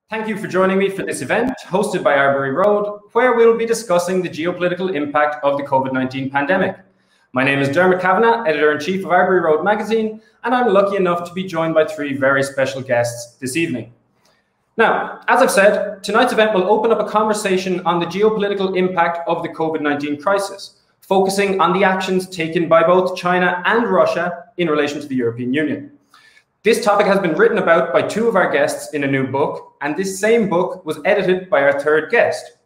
Thank you for joining me for this event hosted by Arbury Road, where we'll be discussing the geopolitical impact of the COVID-19 pandemic. My name is Dermot Kavanagh, Editor-in-Chief of Arbury Road magazine, and I'm lucky enough to be joined by three very special guests this evening. Now, as I've said, tonight's event will open up a conversation on the geopolitical impact of the COVID-19 crisis, focusing on the actions taken by both China and Russia in relation to the European Union. This topic has been written about by two of our guests in a new book, and this same book was edited by our third guest.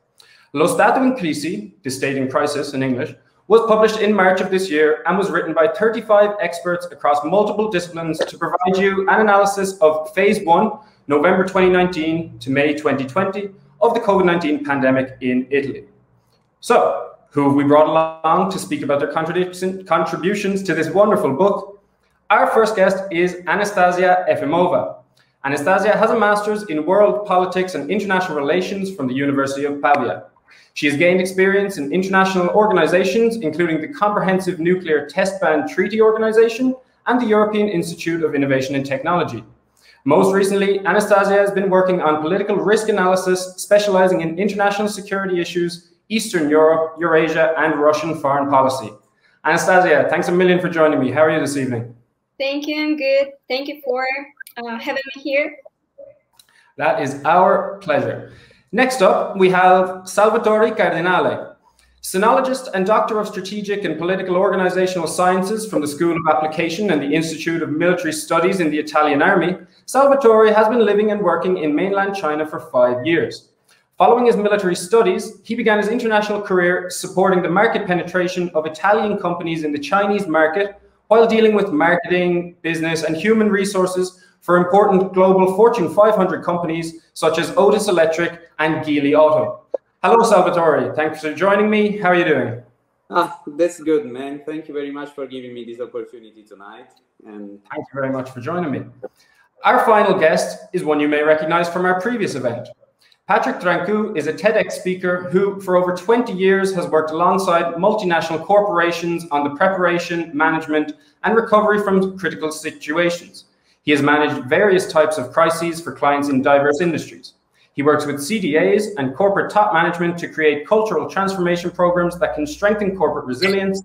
Lo Stato in Crisi, The State in Crisis in English, was published in March of this year and was written by 35 experts across multiple disciplines to provide you an analysis of Phase 1, November 2019 to May 2020, of the COVID-19 pandemic in Italy. So, who have we brought along to speak about their contributions to this wonderful book? Our first guest is Anastasia Efimova. Anastasia has a master's in world politics and international relations from the University of Pavia. She has gained experience in international organizations, including the Comprehensive Nuclear Test Ban Treaty Organization and the European Institute of Innovation and Technology. Most recently, Anastasia has been working on political risk analysis, specializing in international security issues, Eastern Europe, Eurasia, and Russian foreign policy. Anastasia, thanks a million for joining me. How are you this evening? Thank you, I'm good. Thank you for having me here. That is our pleasure. Next up, we have Salvatore Cardinale, sinologist and Doctor of Strategic and Political Organizational Sciences from the School of Application and the Institute of Military Studies in the Italian Army. Salvatore has been living and working in mainland China for 5 years. Following his military studies, he began his international career supporting the market penetration of Italian companies in the Chinese market while dealing with marketing, business, and human resources for important global Fortune 500 companies such as Otis Electric and Geely Auto. Hello, Salvatore. Thanks for joining me. How are you doing? That's good, man. Thank you very much for giving me this opportunity tonight. And thank you very much for joining me. Our final guest is one you may recognize from our previous event. Patrick Trancu is a TEDx speaker who, for over 20 years, has worked alongside multinational corporations on the preparation, management, and recovery from critical situations. He has managed various types of crises for clients in diverse industries. He works with CDAs and corporate top management to create cultural transformation programs that can strengthen corporate resilience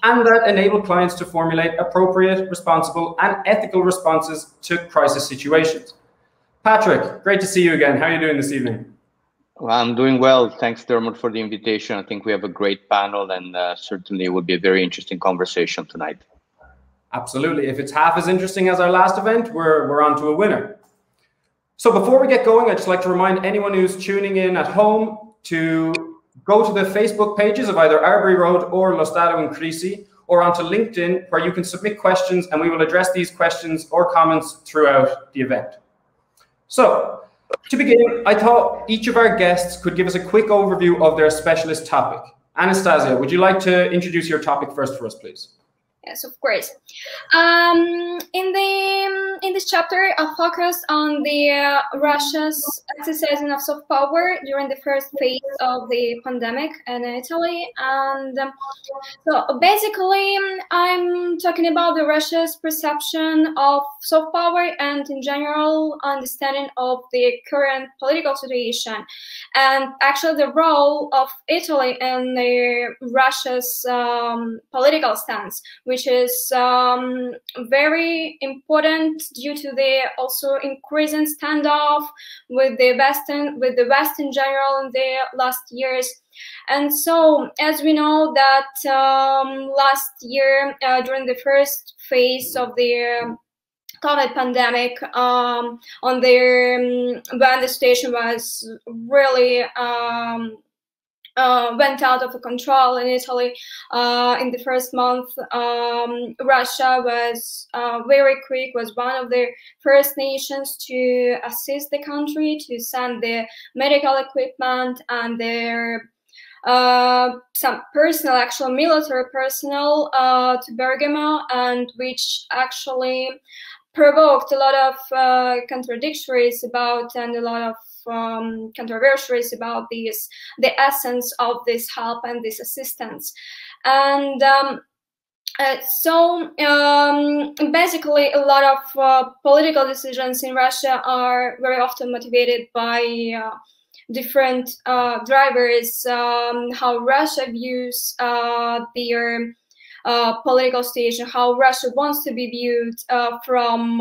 and that enable clients to formulate appropriate, responsible, and ethical responses to crisis situations. Patrick, great to see you again. How are you doing this evening? Well, I'm doing well. Thanks, Dermot, for the invitation. I think we have a great panel and certainly it will be a very interesting conversation tonight. Absolutely. If it's half as interesting as our last event, we're on to a winner. So before we get going, I'd just like to remind anyone who's tuning in at home to go to the Facebook pages of either Arbury Road or Lo Stato in Crisi, or onto LinkedIn, where you can submit questions and we will address these questions or comments throughout the event. So, to begin, I thought each of our guests could give us a quick overview of their specialist topic. Anastasia, would you like to introduce your topic first for us, please? Yes, of course. In this chapter, I'll focus on the Russia's exercising of soft power during the first phase of the pandemic in Italy. And so basically, I'm talking about the Russia's perception of soft power and in general understanding of the current political situation and actually the role of Italy in the Russia's political stance, which is very important due to the also increasing standoff with the West in general in the last years. And so, as we know that last year during the first phase of the COVID pandemic, when the situation was really went out of control in Italy in the first month. Russia was very quick, was one of the first nations to assist the country, to send the medical equipment and their some personal, actual military personnel to Bergamo, and which actually provoked a lot of contradictories about and a lot of controversies about the essence of this help and this assistance. And Basically, a lot of political decisions in Russia are very often motivated by different drivers, how Russia views their political station, how Russia wants to be viewed from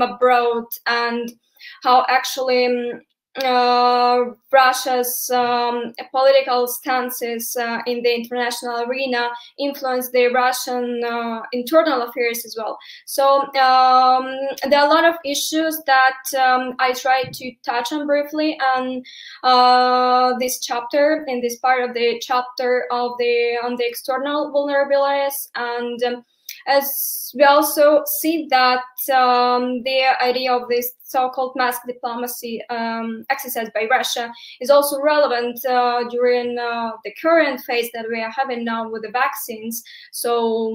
abroad, and how actually Russia's political stances in the international arena influence the Russian internal affairs as well. So there are a lot of issues that I tried to touch on briefly on this chapter, in this part of the chapter of on the external vulnerabilities. And as we also see that the idea of this so-called mask diplomacy exercised by Russia is also relevant during the current phase that we are having now with the vaccines. So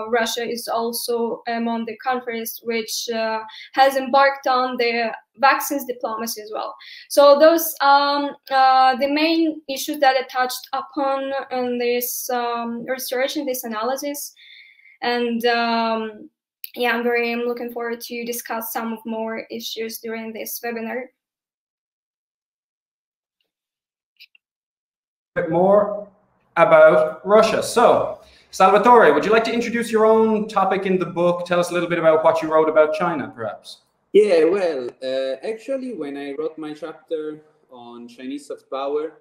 Russia is also among the countries which has embarked on the vaccines diplomacy as well. So those the main issues that I touched upon in this research, in this analysis. And yeah, I'm looking forward to discuss some of more issues during this webinar. A bit more about Russia. So, Salvatore, would you like to introduce your own topic in the book? Tell us a little bit about what you wrote about China, perhaps. Yeah, well, actually, when I wrote my chapter on Chinese soft power,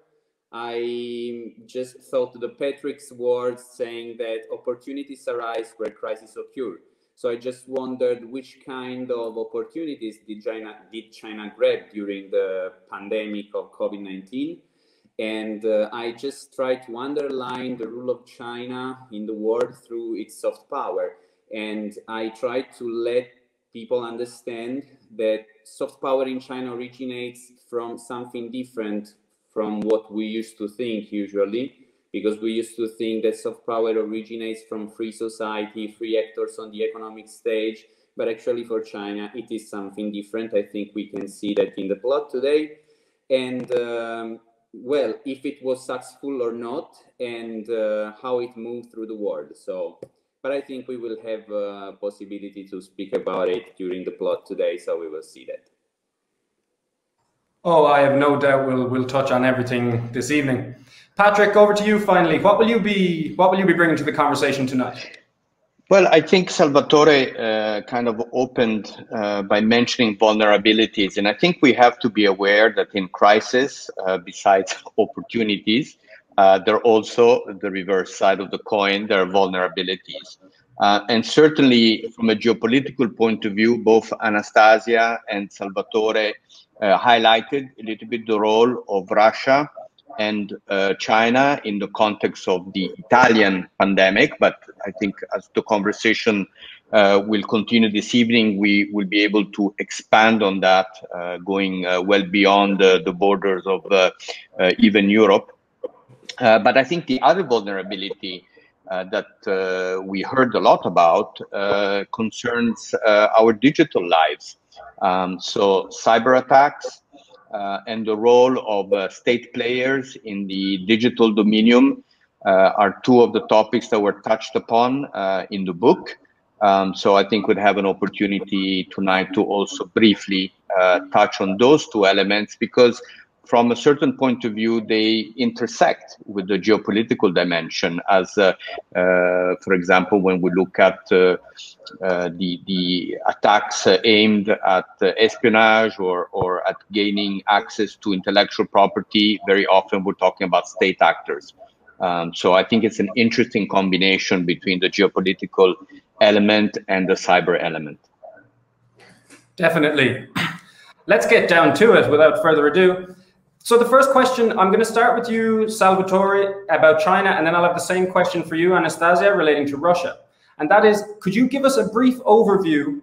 I just thought the Patrick's words saying that opportunities arise where crises occur. So I just wondered which kind of opportunities did China grab during the pandemic of COVID-19. And I just tried to underline the role of China in the world through its soft power. And I tried to let people understand that soft power in China originates from something different from what we used to think usually, because we used to think that soft power originates from free society, free actors on the economic stage, but actually for China, it is something different. I think we can see that in the plot today. And well, if it was successful or not, and how it moved through the world. So, but I think we will have a possibility to speak about it during the plot today, so we will see that. Oh, I have no doubt we'll touch on everything this evening. Patrick, over to you finally. What will you be bringing to the conversation tonight? Well, I think Salvatore kind of opened by mentioning vulnerabilities, and I think we have to be aware that in crisis, besides opportunities, there are also the reverse side of the coin. There are vulnerabilities, and certainly from a geopolitical point of view, both Anastasia and Salvatore highlighted a little bit the role of Russia and China in the context of the Italian pandemic. But I think as the conversation will continue this evening, we will be able to expand on that, going well beyond the borders of even Europe. But I think the other vulnerability that we heard a lot about concerns our digital lives. So cyber attacks and the role of state players in the digital dominion are two of the topics that were touched upon in the book. So I think we'd have an opportunity tonight to also briefly touch on those two elements, because from a certain point of view, they intersect with the geopolitical dimension, as, for example, when we look at the attacks aimed at espionage or at gaining access to intellectual property, very often we're talking about state actors. So I think it's an interesting combination between the geopolitical element and the cyber element. Definitely. Let's get down to it without further ado. So the first question, I'm going to start with you, Salvatore, about China, and then I'll have the same question for you, Anastasia, relating to Russia. And that is, could you give us a brief overview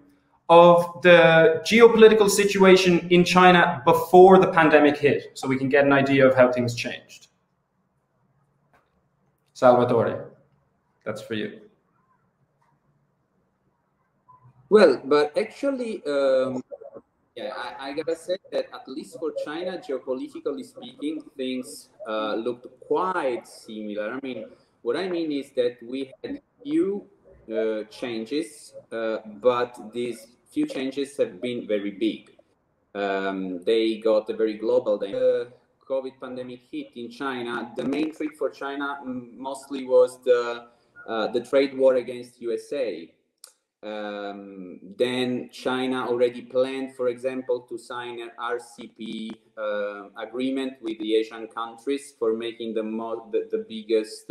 of the geopolitical situation in China before the pandemic hit, so we can get an idea of how things changed? Salvatore, that's for you. Well, but actually, yeah, I gotta say that at least for China, geopolitically speaking, things looked quite similar. I mean, What I mean is that we had few changes, but these few changes have been very big. They got a very global. The COVID pandemic hit in China. The main threat for China mostly was the trade war against USA. Then China already planned, for example, to sign an RCEP agreement with the Asian countries for making the biggest,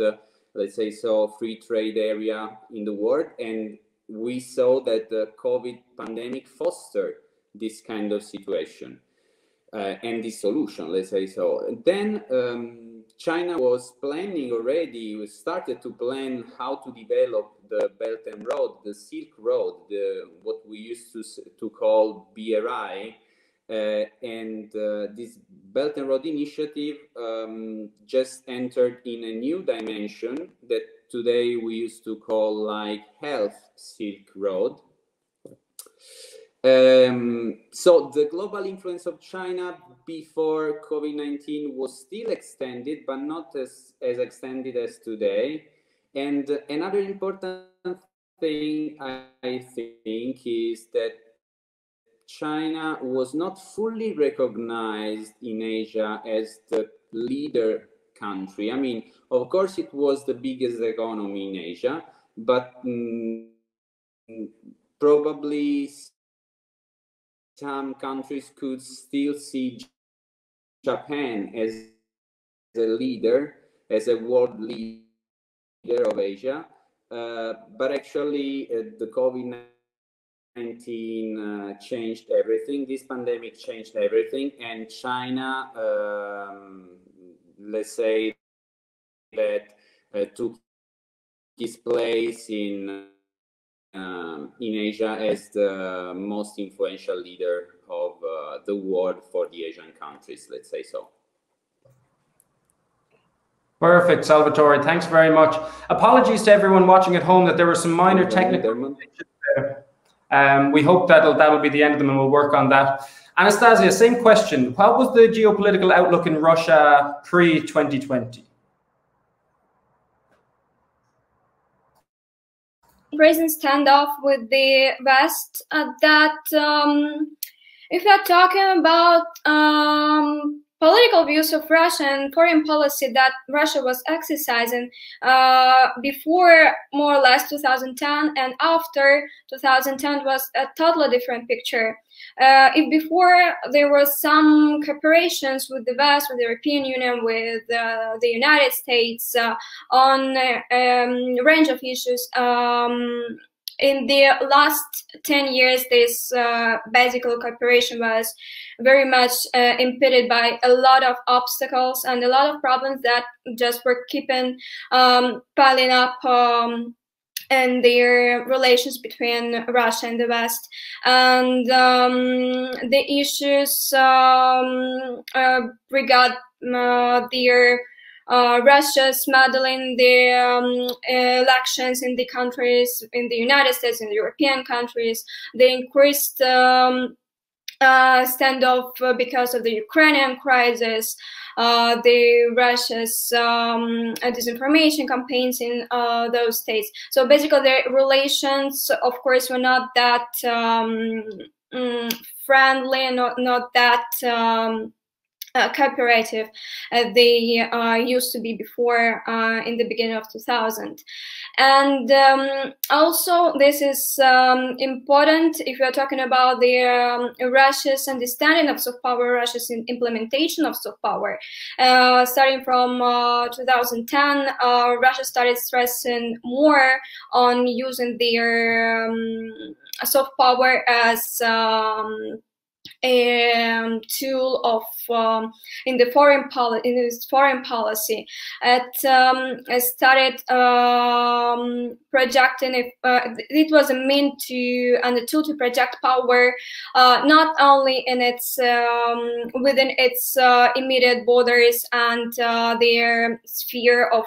let's say so, free trade area in the world. And we saw that the COVID pandemic fostered this kind of situation and this solution, let's say so. And then China was planning already, we started to plan how to develop the Belt and Road, the Silk Road, what we used to call BRI. And this Belt and Road initiative just entered in a new dimension that today we used to call like Health Silk Road. So the global influence of China before COVID-19 was still extended, but not as extended as today. And another important thing I think is that China was not fully recognized in Asia as the leader country. I mean, of course, it was the biggest economy in Asia, but probably some countries could still see Japan as a leader, as a world leader of Asia. But actually, the COVID-19 changed everything. This pandemic changed everything. And China, let's say that took its place in Asia as the most influential leader of the world for the Asian countries, let's say so. Perfect, Salvatore. Thanks very much. Apologies to everyone watching at home that there were some minor technical issues there. We hope that'll be the end of them, and we'll work on that. Anastasia, same question. What was the geopolitical outlook in Russia pre-2020? Present standoff with the West. If we are talking about political views of Russia and foreign policy that Russia was exercising before more or less 2010 and after 2010 was a totally different picture. If before there was some cooperations with the West, with the European Union, with the United States on a range of issues, in the last 10 years, this basic cooperation was very much impeded by a lot of obstacles and a lot of problems that just were keeping piling up in their relations between Russia and the West. And the issues regard their Russia's meddling the elections in the countries, in the United States, in the European countries, the increased standoff because of the Ukrainian crisis, the Russia's disinformation campaigns in those states. So basically the relations, of course, were not that friendly, not that cooperative they used to be before in the beginning of 2000. And also this is important if you're talking about the Russia's understanding of soft power, Russia's implementation of soft power. Starting from 2010, Russia started stressing more on using their soft power as a tool of in its foreign policy. It started projecting it was a mean to and a tool to project power not only in its within its immediate borders and their sphere of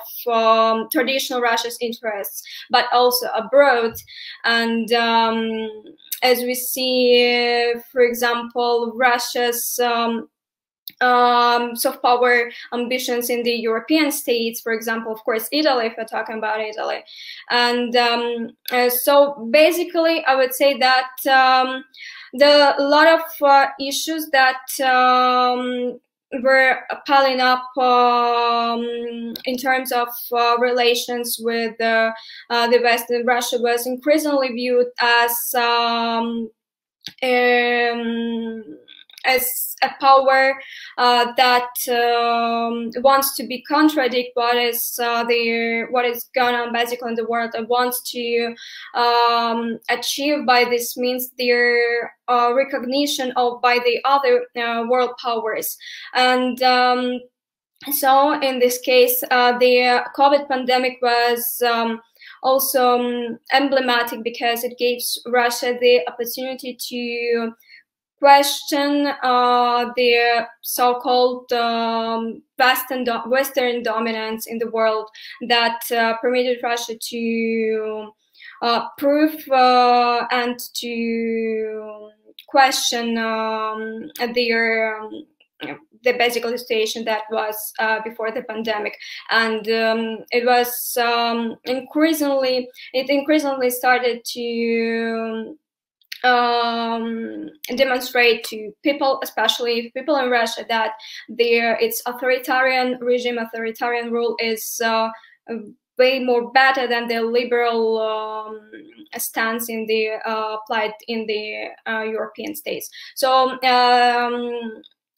traditional Russia's interests, but also abroad. And as we see, for example, Russia's soft power ambitions in the European states, for example, of course, Italy, if we're talking about Italy. And so basically, I would say that a lot of issues that were piling up in terms of relations with the West and Russia was increasingly viewed as a power that wants to be contradict what is going on basically in the world, and wants to achieve by this means their recognition of by the other world powers. And so in this case, the COVID pandemic was also emblematic, because it gives Russia the opportunity to question the so-called Western dominance in the world that permitted Russia to prove and to question the basic situation that was before the pandemic. And it was increasingly started to demonstrate to people, especially people in Russia, that its authoritarian regime, authoritarian rule is way more better than the liberal stance in the applied in the European states. So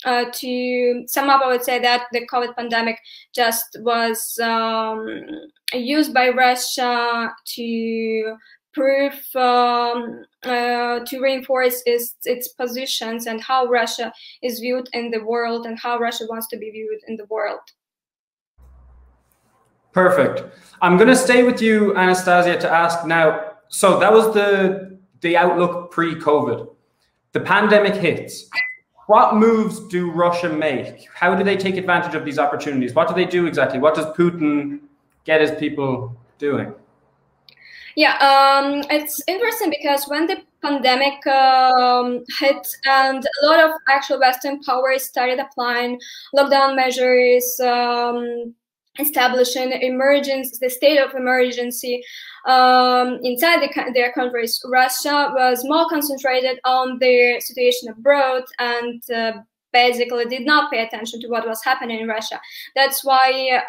to sum up, I would say that the COVID pandemic just was used by Russia to prove, to reinforce its positions and how Russia is viewed in the world and how Russia wants to be viewed in the world. Perfect. I'm going to stay with you, Anastasia, to ask now. So that was the outlook pre-COVID. The pandemic hits. What moves do Russia make? How do they take advantage of these opportunities? What do they do exactly? What does Putin get his people doing? Yeah, it's interesting because when the pandemic hit and a lot of actual Western powers started applying lockdown measures, establishing the state of emergency inside their countries, Russia was more concentrated on their situation abroad and basically did not pay attention to what was happening in Russia. That's why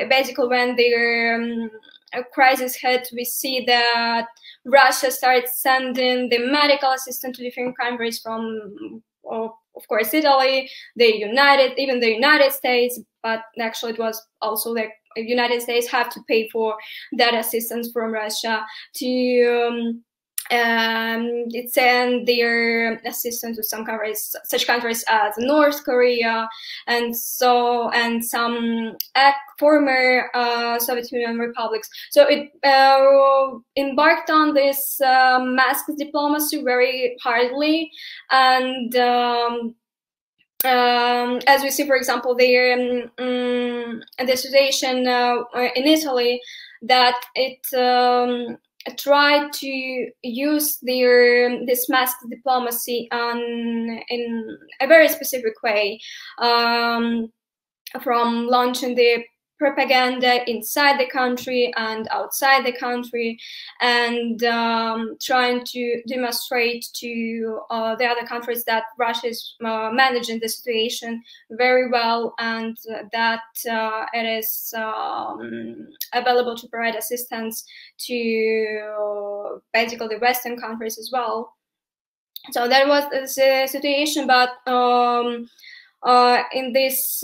basically when their crisis hit, we see that Russia started sending the medical assistance to different countries, from of course Italy, even the United States, but actually it was also the United States have to pay for that assistance from Russia to send their assistance to some countries, such countries as North Korea and some former Soviet Union republics. So it embarked on this mask diplomacy very hardly, and as we see, for example, the situation in Italy, that it tried to use this mask diplomacy in a very specific way, from launching the propaganda inside the country and outside the country, and trying to demonstrate to the other countries that Russia is managing the situation very well, and that it is available to provide assistance to basically the Western countries as well. So that was the situation, but in this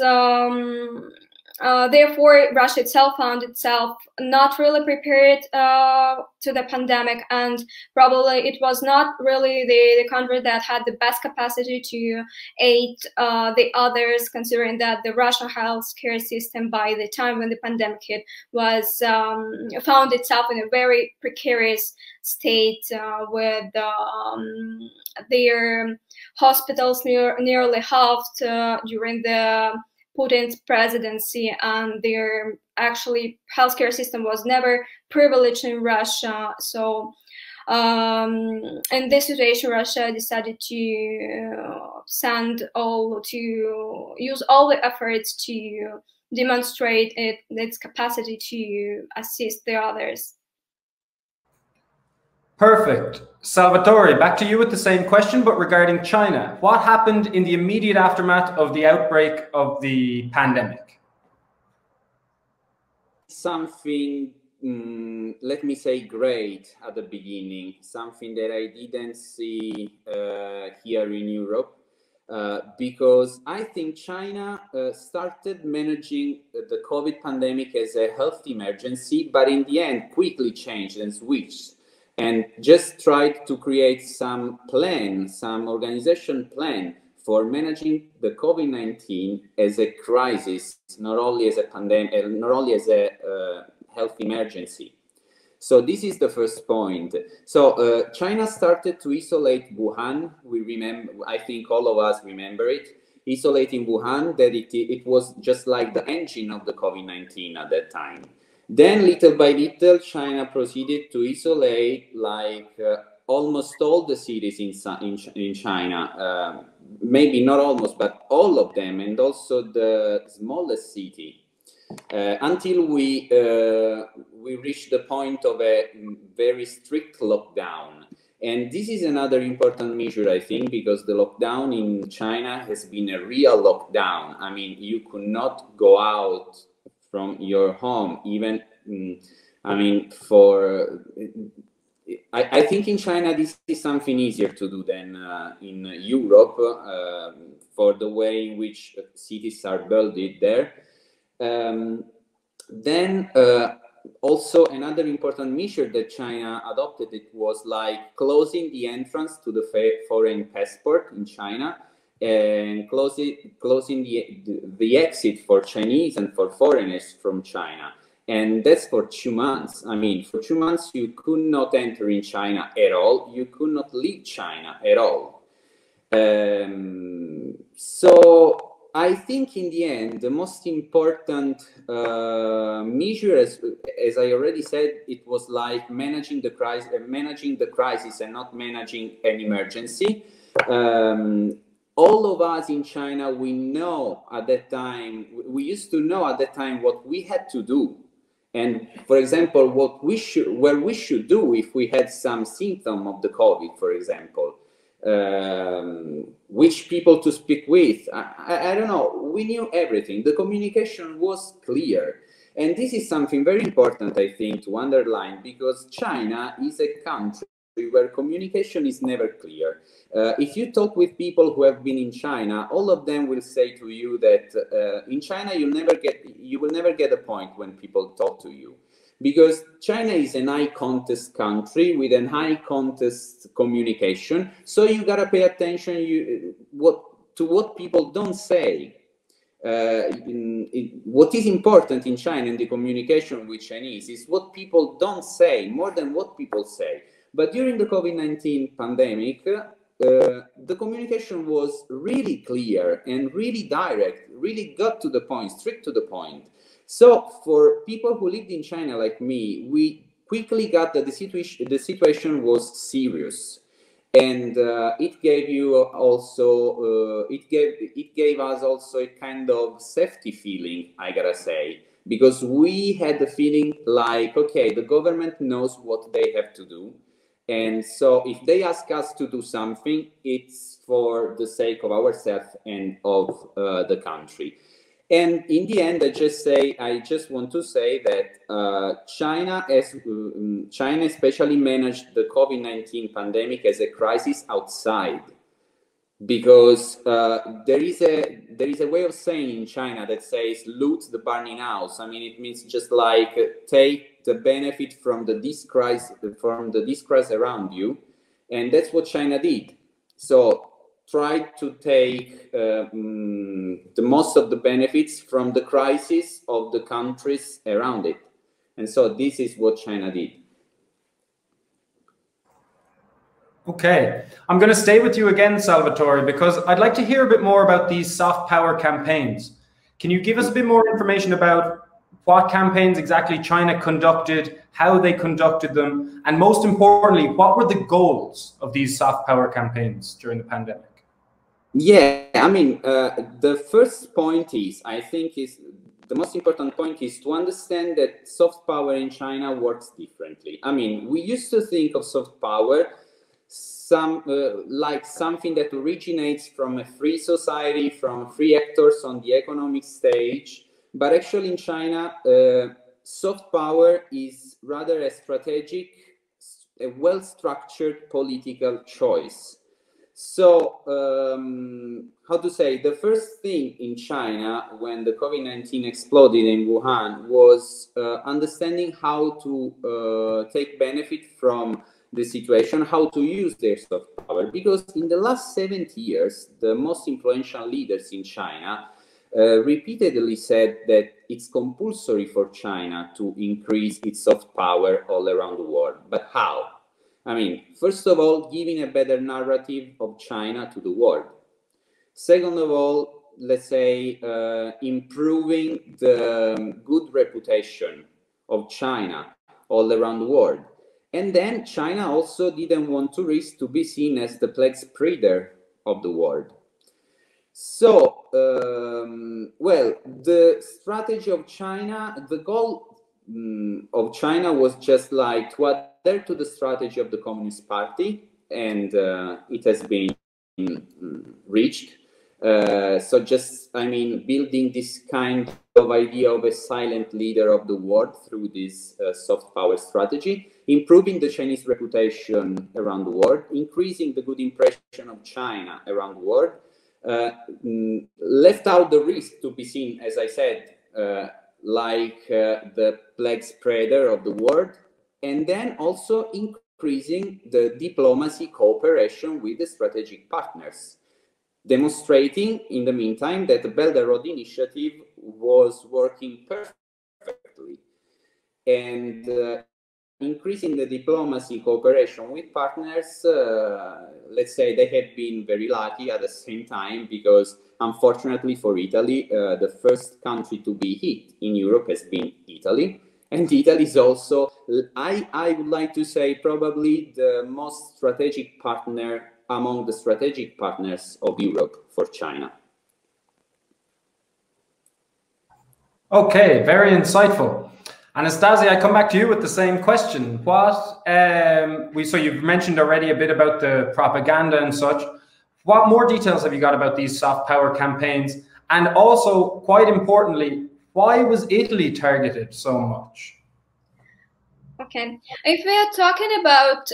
therefore, Russia itself found itself not really prepared to the pandemic, and probably it was not really the country that had the best capacity to aid the others, considering that the Russian healthcare system, by the time when the pandemic hit, was found itself in a very precarious state, with their hospitals nearly halved during the Putin's presidency, and their actually healthcare system was never privileged in Russia. So In this situation, Russia decided to use all the efforts to demonstrate its capacity to assist the others. Perfect. Salvatore, back to you with the same question, but regarding China. What happened in the immediate aftermath of the outbreak of the pandemic? Something, let me say, great at the beginning, something that I didn't see here in Europe, because I think China started managing the COVID pandemic as a health emergency, but in the end quickly changed and switched and just tried to create some plan, some organization plan for managing the COVID-19 as a crisis, not only as a pandemic, not only as a health emergency. So this is the first point. So China started to isolate Wuhan. We remember, I think all of us remember it, isolating Wuhan, that it was just like the engine of the COVID-19 at that time. Then little by little, China proceeded to isolate like almost all the cities in China, maybe not almost, but all of them, and also the smallest city, until we reached the point of a very strict lockdown. And this is another important measure, I think, because the lockdown in China has been a real lockdown. I mean, you could not go out from your home, even, I mean, I think in China this is something easier to do than in Europe, for the way in which cities are built there. Then also another important measure that China adopted, it was like closing the entrance to the foreign passport in China, and closing the exit for Chinese and for foreigners from China. And that's for 2 months. I mean, for 2 months, you could not enter in China at all. You could not leave China at all. So I think in the end, the most important measure, as I already said, it was like managing the crisis and not managing an emergency. All of us in China, we know at that time, we used to know at that time what we had to do. And for example, where we should do if we had some symptom of the COVID, for example, which people to speak with. I don't know, we knew everything. The communication was clear. And this is something very important, I think, to underline, because China is a country where communication is never clear. If you talk with people who have been in China, all of them will say to you that in China you will never get a point when people talk to you, because China is an high context country with a high context communication. So you gotta pay attention to what people don't say. What is important in China in the communication with Chinese is what people don't say more than what people say. But during the COVID-19 pandemic, the communication was really clear and really direct, really got to the point, straight to the point. So for people who lived in China like me, we quickly got that the situation was serious. And it gave you also, it gave us also a kind of safety feeling, I gotta say, because we had the feeling like, okay, the government knows what they have to do. And so if they ask us to do something, it's for the sake of ourselves and of the country. And in the end, I just want to say that China especially managed the COVID-19 pandemic as a crisis outside, because there is a way of saying in China that says loot the burning house. I mean, it means just like take the benefit from the disgrace around you, and that's what China did. So try to take the most of the benefits from the crisis of the countries around it. And so this is what China did. Okay, I'm going to stay with you again, Salvatore, because I'd like to hear a bit more about these soft power campaigns. Can you give us a bit more information about what campaigns exactly China conducted, how they conducted them, and most importantly, what were the goals of these soft power campaigns during the pandemic? Yeah, I mean, the first point is, I think, is the most important point is to understand that soft power in China works differently. I mean, we used to think of soft power like something that originates from a free society, from free actors on the economic stage. But actually in China, soft power is rather a strategic, a well-structured political choice. So, how to say, the first thing in China when the COVID-19 exploded in Wuhan was understanding how to take benefit from the situation, how to use their soft power. Because in the last 70 years, the most influential leaders in China repeatedly said that it's compulsory for China to increase its soft power all around the world. But how? I mean, first of all, giving a better narrative of China to the world. Second of all, let's say, improving the good reputation of China all around the world. And then China also didn't want to risk to be seen as the plague spreader of the world. So, well, the strategy of China, the goal of China was just like to adhere to the strategy of the Communist Party, and it has been reached. So just, I mean, building this kind of idea of a silent leader of the world through this soft power strategy, improving the Chinese reputation around the world, increasing the good impression of China around the world, left out the risk to be seen, as I said, like the plague spreader of the world, and then also increasing the diplomacy cooperation with the strategic partners, demonstrating in the meantime that the Belt and Road Initiative was working perfectly, and increasing the diplomacy cooperation with partners. Let's say they have been very lucky at the same time, because unfortunately for Italy, the first country to be hit in Europe has been Italy. And Italy is also, I would like to say, probably the most strategic partner among the strategic partners of Europe for China. Okay, very insightful. Anastasia, I come back to you with the same question. What so you've mentioned already a bit about the propaganda and such. What more details have you got about these soft power campaigns? And also, quite importantly, why was Italy targeted so much? Okay, if we are talking about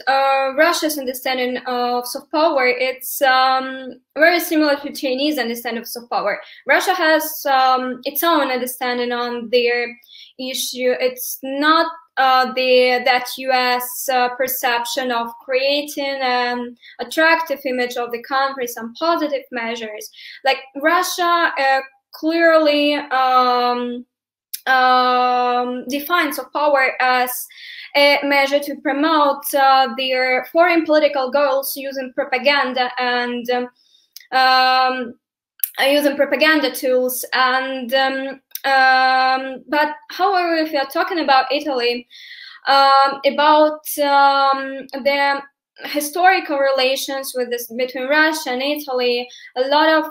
Russia's understanding of soft power, it's very similar to Chinese understanding of soft power. Russia has its own understanding on their issue. It's not that US perception of creating an attractive image of the country, some positive measures. Like Russia clearly defines soft power as a measure to promote their foreign political goals using propaganda and using propaganda tools. And but however, if we are talking about Italy, about the historical relations with this between Russia and Italy, a lot of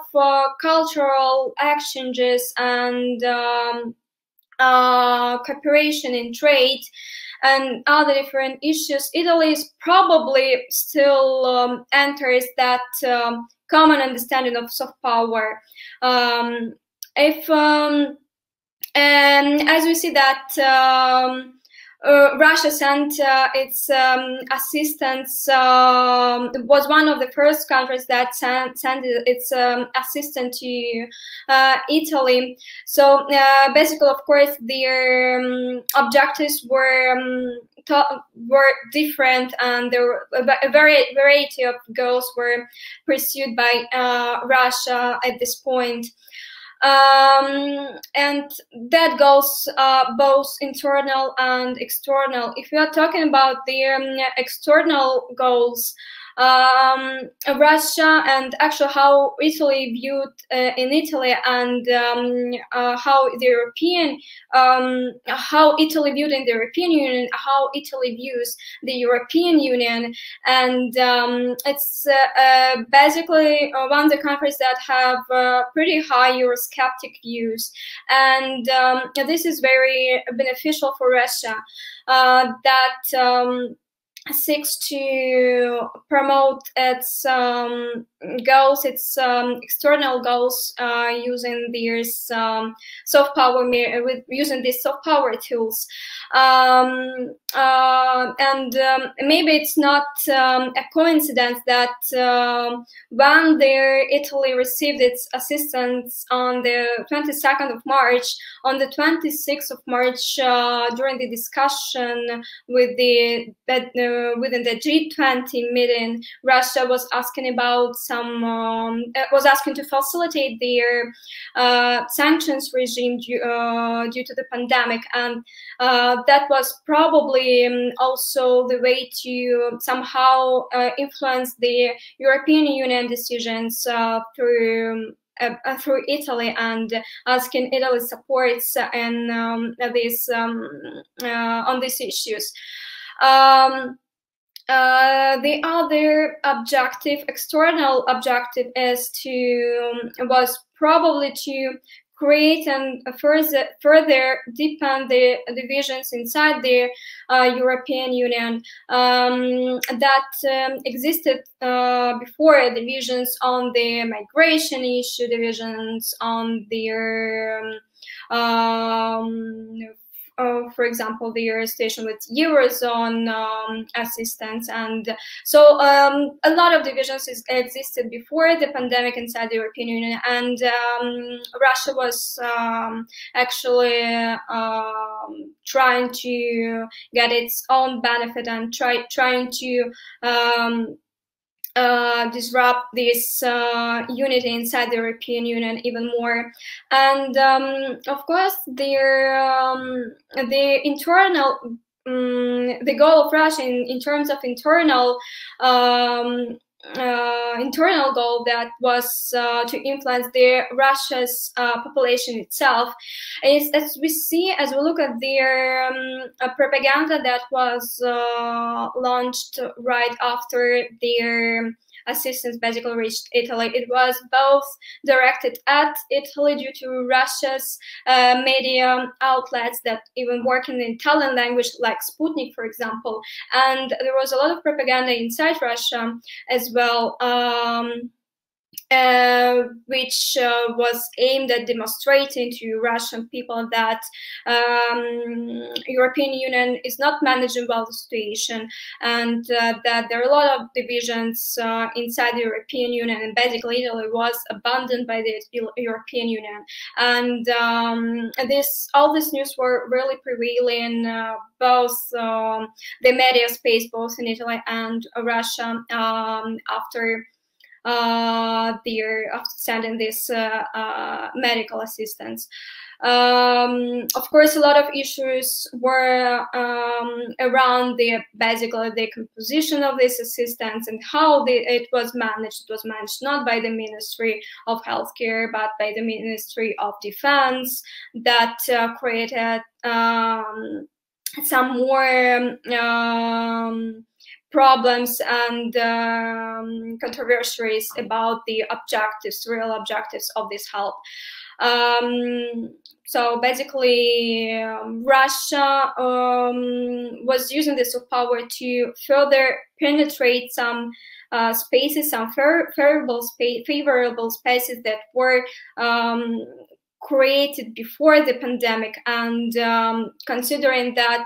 cultural exchanges and cooperation in trade and other different issues, Italy is probably still enters that common understanding of soft power. And as we see that Russia sent its assistants, was one of the first countries that sent its assistant to Italy. So basically, of course, their objectives were different, and there were a variety of goals were pursued by Russia at this point. And that goes both internal and external. If we are talking about the external goals, Russia and actually how Italy viewed in Italy, and how the European, how Italy viewed in the European Union, how Italy views the European Union, and it's basically one of the countries that have pretty high Eurosceptic views, and this is very beneficial for Russia, that seeks to promote its goals, its external goals, using these soft power, using these soft power tools, and maybe it's not a coincidence that when Italy received its assistance on the 22nd of March, on the 26th of March, during the discussion with within the G20 meeting, Russia was asking about was asking to facilitate their sanctions regime due to the pandemic, and that was probably also the way to somehow influence the European Union decisions through Italy, and asking Italy's supports and on these issues. The other objective, external objective, was probably to create and further deepen the divisions inside the European Union that existed before, divisions on the migration issue, divisions on their for example, the station with Eurozone assistance, and so a lot of divisions existed before the pandemic inside the European Union, and Russia was actually trying to get its own benefit and trying to disrupt this unity inside the European Union even more. And of course, the internal, the goal of Russia in terms of internal goal, that was to influence Russia's population itself, is, as we look at their propaganda that was launched right after their assistance basically reached Italy. It was both directed at Italy due to Russia's media outlets that even work in the Italian language, like Sputnik, for example, and there was a lot of propaganda inside Russia as well, which was aimed at demonstrating to Russian people that European Union is not managing well the situation, and that there are a lot of divisions inside the European Union, and basically Italy was abandoned by the European Union. And all this news were really prevailing both the media space, both in Italy and Russia, after sending this medical assistance. Of course, a lot of issues were around basically the composition of this assistance and how it was managed. It was managed not by the Ministry of Healthcare, but by the Ministry of Defense, that created some more problems and controversies about the real objectives of this help. So basically, Russia was using this power to further penetrate some spaces, some favorable spaces that were created before the pandemic, and considering that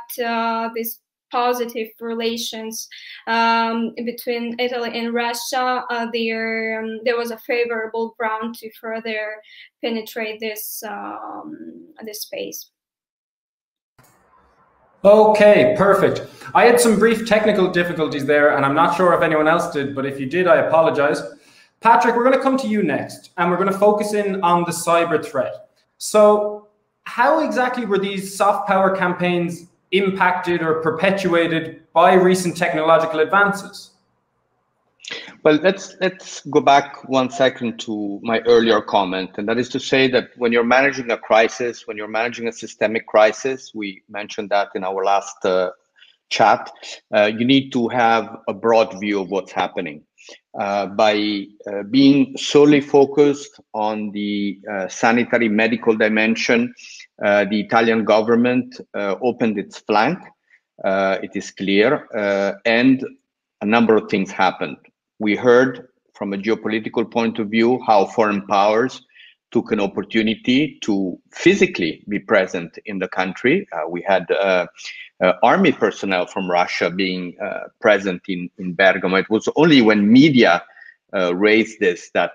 this positive relations between Italy and Russia, there was a favorable ground to further penetrate this space. Okay, perfect. I had some brief technical difficulties there, and I'm not sure if anyone else did, but if you did, I apologize. Patrick, we're going to come to you next, and we're going to focus in on the cyber threat. So how exactly were these soft power campaigns impacted or perpetuated by recent technological advances? Well, let's go back 1 second to my earlier comment, and that is to say that when you're managing a crisis, when you're managing a systemic crisis, we mentioned that in our last chat, you need to have a broad view of what's happening. By being solely focused on the sanitary medical dimension, the Italian government opened its flank, it is clear, and a number of things happened. We heard from a geopolitical point of view how foreign powers took an opportunity to physically be present in the country. We had army personnel from Russia being present in Bergamo. It was only when media raised this that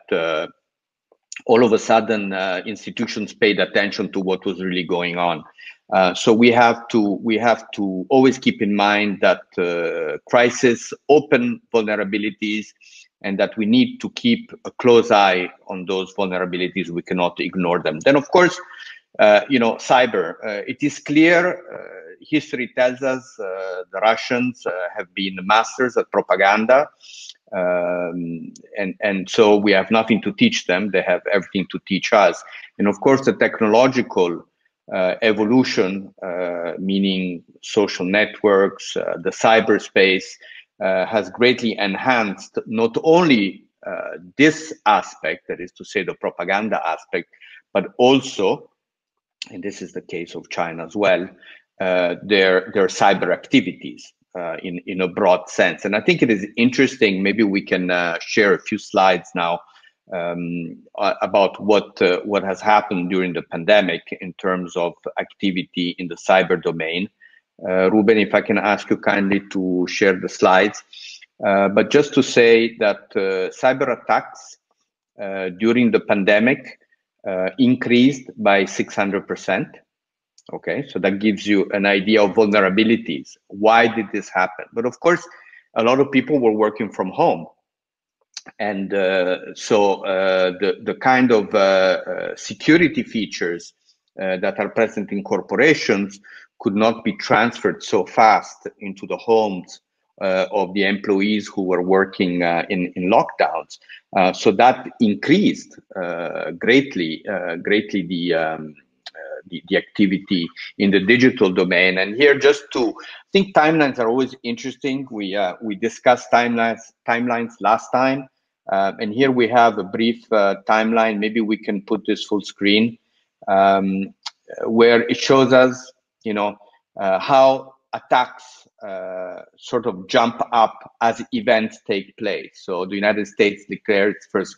all of a sudden institutions paid attention to what was really going on. So we have to always keep in mind that crises open vulnerabilities, and that we need to keep a close eye on those vulnerabilities. We cannot ignore them. Then, of course, cyber. It is clear. History tells us the Russians have been masters at propaganda. And so we have nothing to teach them. They have everything to teach us. And of course, the technological evolution, meaning social networks, the cyberspace, has greatly enhanced not only this aspect, that is to say the propaganda aspect, but also, and this is the case of China as well, their cyber activities. In a broad sense. And I think it is interesting, maybe we can share a few slides now about what has happened during the pandemic in terms of activity in the cyber domain. Ruben, if I can ask you kindly to share the slides. But just to say that cyber attacks during the pandemic increased by 600%. Okay, so that gives you an idea of vulnerabilities. Why did this happen? But of course, a lot of people were working from home. And so the kind of security features that are present in corporations could not be transferred so fast into the homes of the employees who were working in lockdowns. So that increased greatly the activity in the digital domain. And here, just to, I think timelines are always interesting. We discussed timelines last time, and here we have a brief timeline. Maybe we can put this full screen, where it shows us, how attacks sort of jump up as events take place. So the United States declared its first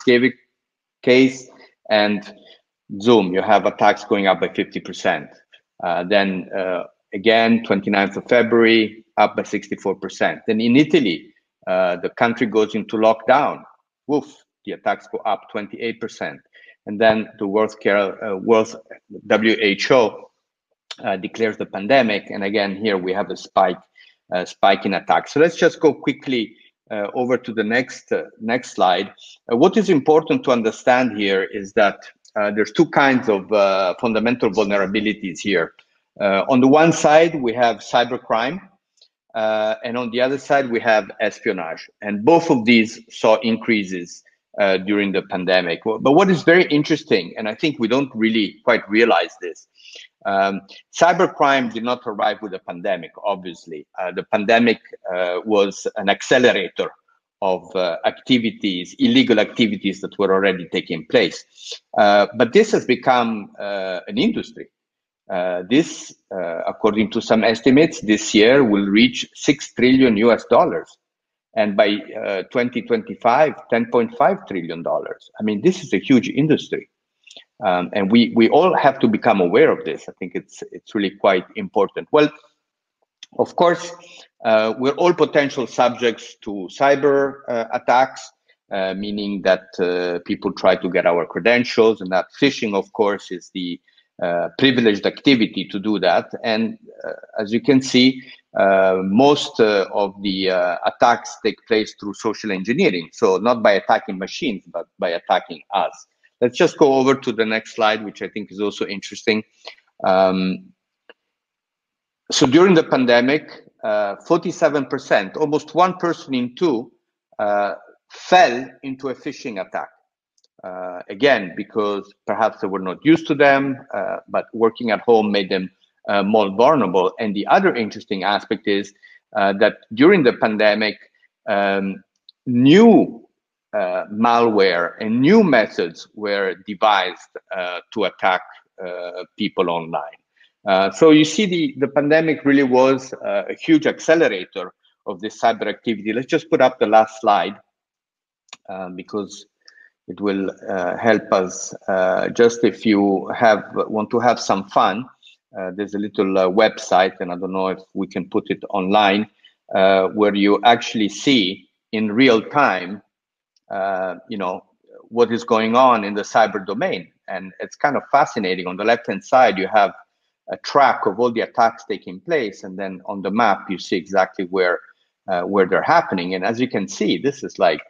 case, and Zoom, you have attacks going up by 50%. Then again, 29th of February, up by 64%. Then in Italy, the country goes into lockdown. Woof, the attacks go up 28%. And then the World WHO declares the pandemic. And again, here we have a spike in attacks. So let's just go quickly over to the next slide. What is important to understand here is that there's two kinds of fundamental vulnerabilities here. On the one side, we have cybercrime, and on the other side, we have espionage. And both of these saw increases during the pandemic. But what is very interesting, and I think we don't really quite realize this, cybercrime did not arrive with the pandemic, obviously. The pandemic was an accelerator of illegal activities that were already taking place. But this has become an industry. This, according to some estimates, this year will reach $6 trillion US. And by 2025, $10.5 trillion. I mean, this is a huge industry. And we all have to become aware of this. I think it's really quite important. Well, of course, we're all potential subjects to cyber attacks, meaning that people try to get our credentials, and that phishing, of course, is the privileged activity to do that. And as you can see, most of the attacks take place through social engineering. So not by attacking machines, but by attacking us. Let's just go over to the next slide, which I think is also interesting. So during the pandemic, 47%, almost one person in two, fell into a phishing attack. Again, because perhaps they were not used to them, but working at home made them more vulnerable. And the other interesting aspect is that during the pandemic, new malware and new methods were devised to attack people online. So you see, the pandemic really was a huge accelerator of this cyber activity. Let's just put up the last slide because it will help us. Just if you want to have some fun, there's a little website, and I don't know if we can put it online, where you actually see in real time, what is going on in the cyber domain. And it's kind of fascinating. On the left-hand side, you have a track of all the attacks taking place, and then on the map, you see exactly where they're happening. And as you can see, this is like,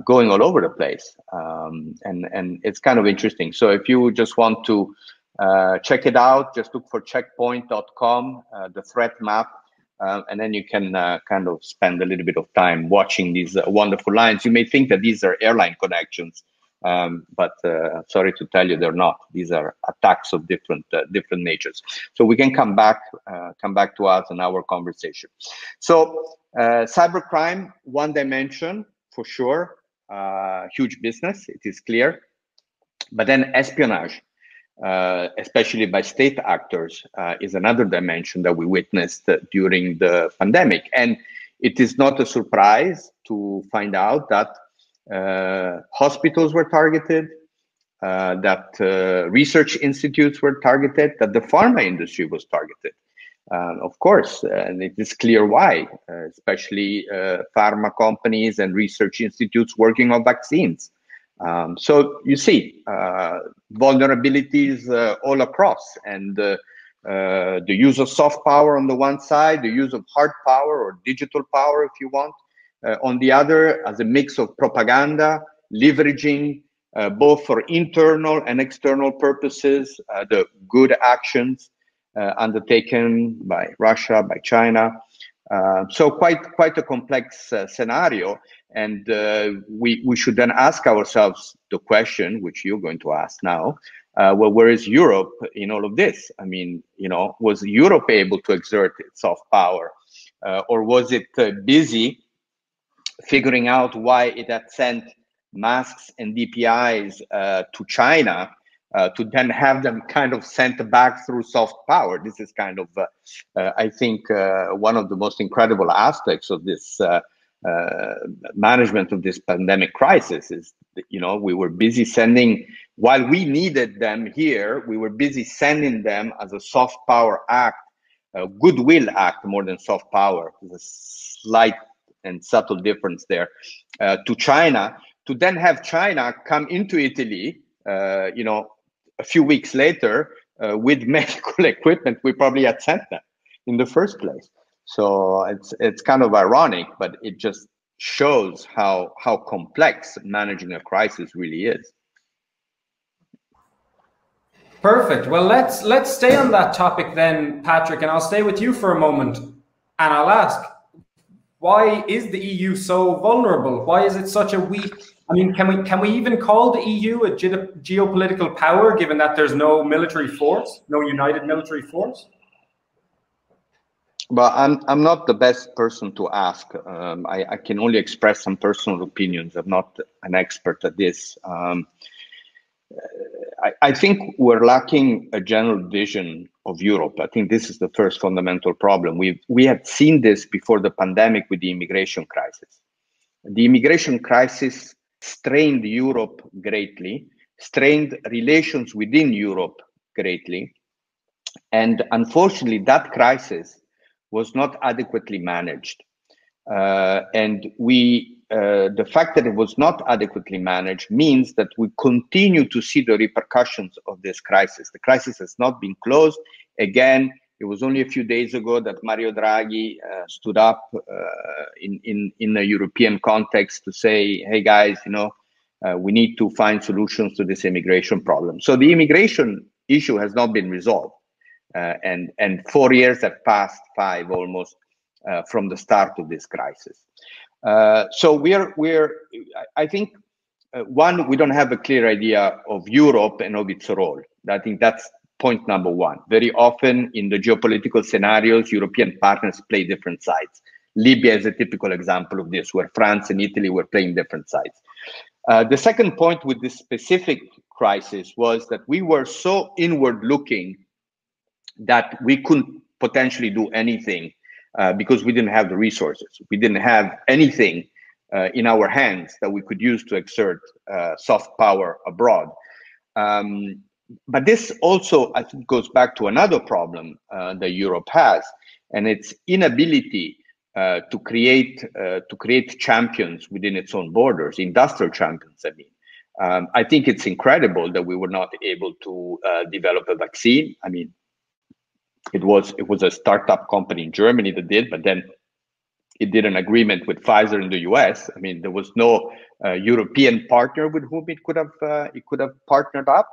going all over the place, and it's kind of interesting. So if you just want to check it out, just look for checkpoint.com, the threat map, and then you can kind of spend a little bit of time watching these wonderful lines. You may think that these are airline connections, but sorry to tell you, they're not. These are attacks of different natures. So we can come back to us in our conversation. So cybercrime, one dimension, for sure, huge business, it is clear. But then espionage, especially by state actors, is another dimension that we witnessed during the pandemic. And it is not a surprise to find out that hospitals were targeted, that research institutes were targeted, that the pharma industry was targeted. Of course, and it is clear why, especially pharma companies and research institutes working on vaccines. So you see vulnerabilities all across, and the use of soft power on the one side, the use of hard power or digital power, if you want, on the other, as a mix of propaganda, leveraging both for internal and external purposes, the good actions undertaken by Russia, by China. So quite a complex scenario. And we should then ask ourselves the question, which you're going to ask now, well, where is Europe in all of this? I mean, was Europe able to exert its soft power? Or was it busy figuring out why it had sent masks and DPIs to China, to then have them kind of sent back through soft power? This is kind of, I think, one of the most incredible aspects of this management of this pandemic crisis is, we were busy sending, while we needed them here, we were busy sending them as a soft power act, a goodwill act more than soft power. There's a slight and subtle difference there, to China, to then have China come into Italy, a few weeks later, with medical equipment we probably had sent them in the first place. So it's kind of ironic, but it just shows how complex managing a crisis really is. Perfect. Well, let's stay on that topic then, Patrick, and I'll stay with you for a moment, and I'll ask, why is the EU so vulnerable? Why is it such a weak? I mean, can we even call the EU a geopolitical power, given that there's no military force, no united military force? Well, I'm not the best person to ask. I can only express some personal opinions. I'm not an expert at this. I think we're lacking a general vision of Europe. I think this is the first fundamental problem. We had seen this before the pandemic with the immigration crisis. The immigration crisis strained Europe greatly, strained relations within Europe greatly. And unfortunately, that crisis was not adequately managed. And the fact that it was not adequately managed means that we continue to see the repercussions of this crisis. The crisis has not been closed. Again, it was only a few days ago that Mario Draghi stood up in a European context to say, hey guys, we need to find solutions to this immigration problem. So the immigration issue has not been resolved. And 4 years have passed, 5 almost, from the start of this crisis. So I think, one, we don't have a clear idea of Europe and of its role. I think that's point number one. Very often in the geopolitical scenarios, European partners play different sides. Libya is a typical example of this, where France and Italy were playing different sides. The second point with this specific crisis was that we were so inward looking that we couldn't potentially do anything because we didn't have the resources. We didn't have anything in our hands that we could use to exert soft power abroad. But this also, I think, goes back to another problem that Europe has, and its inability to create champions within its own borders, industrial champions, I mean. I think it's incredible that we were not able to develop a vaccine. I mean, it was a startup company in Germany that did, but then it did an agreement with Pfizer in the US. I mean, there was no European partner with whom it could have partnered up.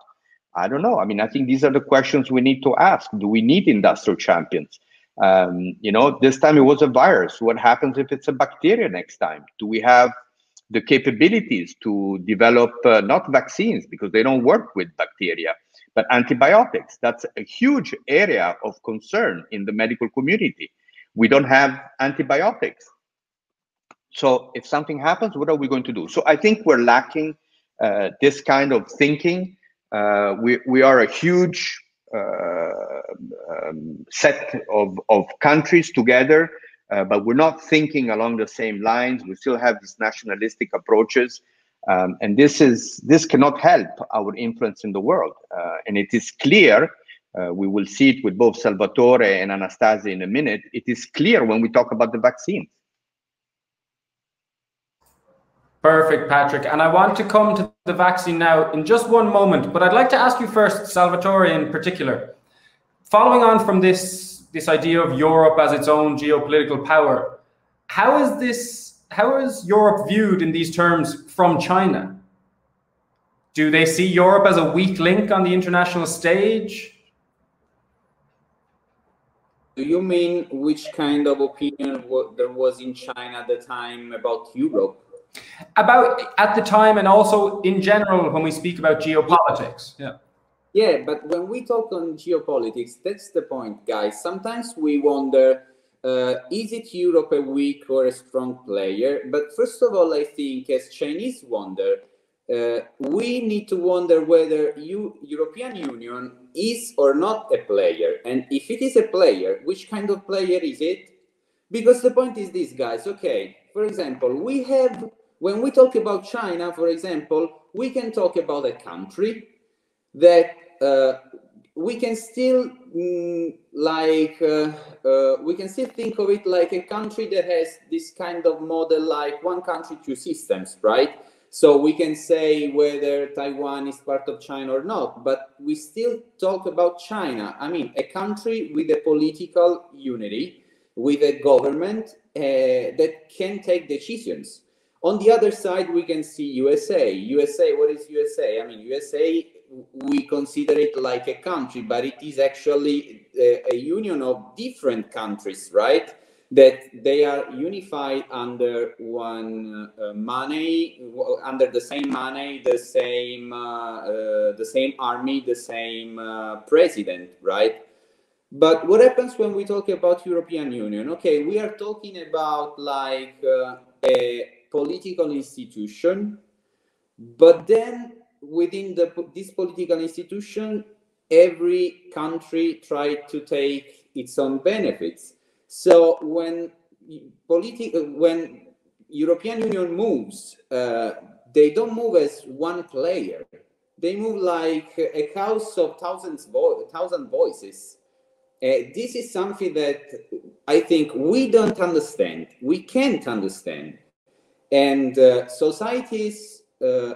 I don't know. I mean, I think these are the questions we need to ask. Do we need industrial champions? You know, this time it was a virus. What happens if it's a bacteria next time? Do we have the capabilities to develop not vaccines, because they don't work with bacteria, but antibiotics? That's a huge area of concern in the medical community. We don't have antibiotics. So if something happens, what are we going to do? So I think we're lacking this kind of thinking. We are a huge set of countries together, but we're not thinking along the same lines. We still have these nationalistic approaches, and this cannot help our influence in the world. And it is clear, we will see it with both Salvatore and Anastasia in a minute, it is clear when we talk about the vaccines. Perfect, Patrick. And I want to come to the vaccine now in just one moment, but I'd like to ask you first, Salvatore in particular, following on from this idea of Europe as its own geopolitical power, how is Europe viewed in these terms from China? Do they see Europe as a weak link on the international stage? Do you mean which kind of opinion there was in China at the time about Europe? About at the time, and also in general when we speak about geopolitics. Yeah, but when we talk on geopolitics, that's the point, guys. Sometimes we wonder, is it Europe a weak or a strong player? But first of all, I think as Chinese wonder, we need to wonder whether European Union is or not a player. And if it is a player, which kind of player is it? Because the point is this, guys. Okay, for example, when we talk about China, for example, we can talk about a country that we can still we can still think of it like a country that has this kind of model, like one country, two systems, right? So we can say whether Taiwan is part of China or not, but we still talk about China. I mean, a country with a political unity, with a government that can take decisions. On the other side, we can see USA. USA, what is USA? I mean, USA, we consider it like a country, but it is actually a union of different countries, right? That they are unified under one money, under the same money, the same army, the same president, right? But what happens when we talk about European Union? Okay, we are talking about like a political institution, but then within this political institution, every country tried to take its own benefits. So when European Union moves, they don't move as one player. They move like a chaos of thousand voices. This is something that I think we don't understand. We can't understand. And societies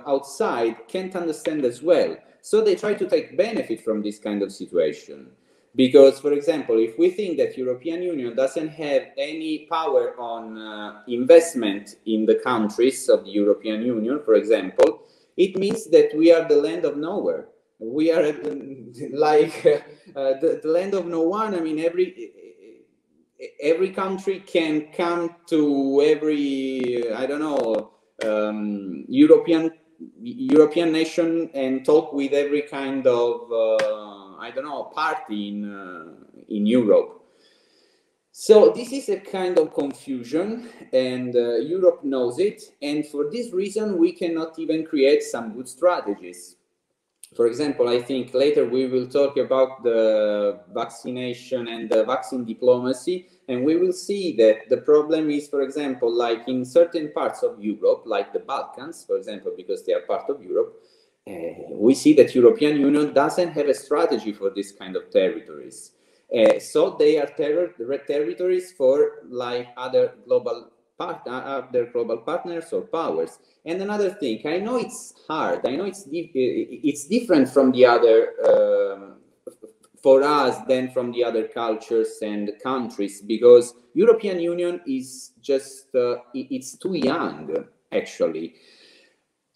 outside can't understand as well. So they try to take benefit from this kind of situation. Because, for example, if we think that European Union doesn't have any power on investment in the countries of the European Union, for example, it means that we are the land of nowhere. We are like the land of no one. I mean, every country can come to every, I don't know, European nation and talk with every kind of, I don't know, party in Europe. So this is a kind of confusion, and Europe knows it. And for this reason, we cannot even create some good strategies. For example, I think later we will talk about the vaccination and the vaccine diplomacy, and we will see that the problem is, for example, like in certain parts of Europe, like the Balkans, for example, because they are part of Europe, we see that European Union doesn't have a strategy for this kind of territories. So they are territories for like other global partners or powers. And another thing, I know it's hard. I know it's different from the other for us than from the other cultures and countries, because European Union is just it's too young actually.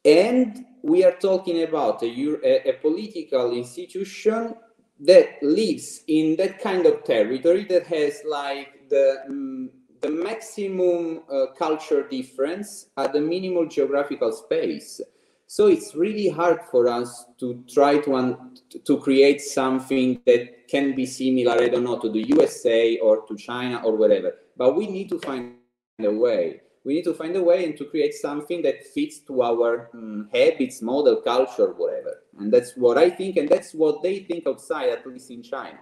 And we are talking about a political institution that lives in that kind of territory that has like the maximum culture difference at the minimal geographical space. So it's really hard for us to try to create something that can be similar, I don't know, to the USA or to China or whatever. But we need to find a way. We need to find a way and to create something that fits to our habits, model, culture, whatever. And that's what I think, and that's what they think outside, at least in China.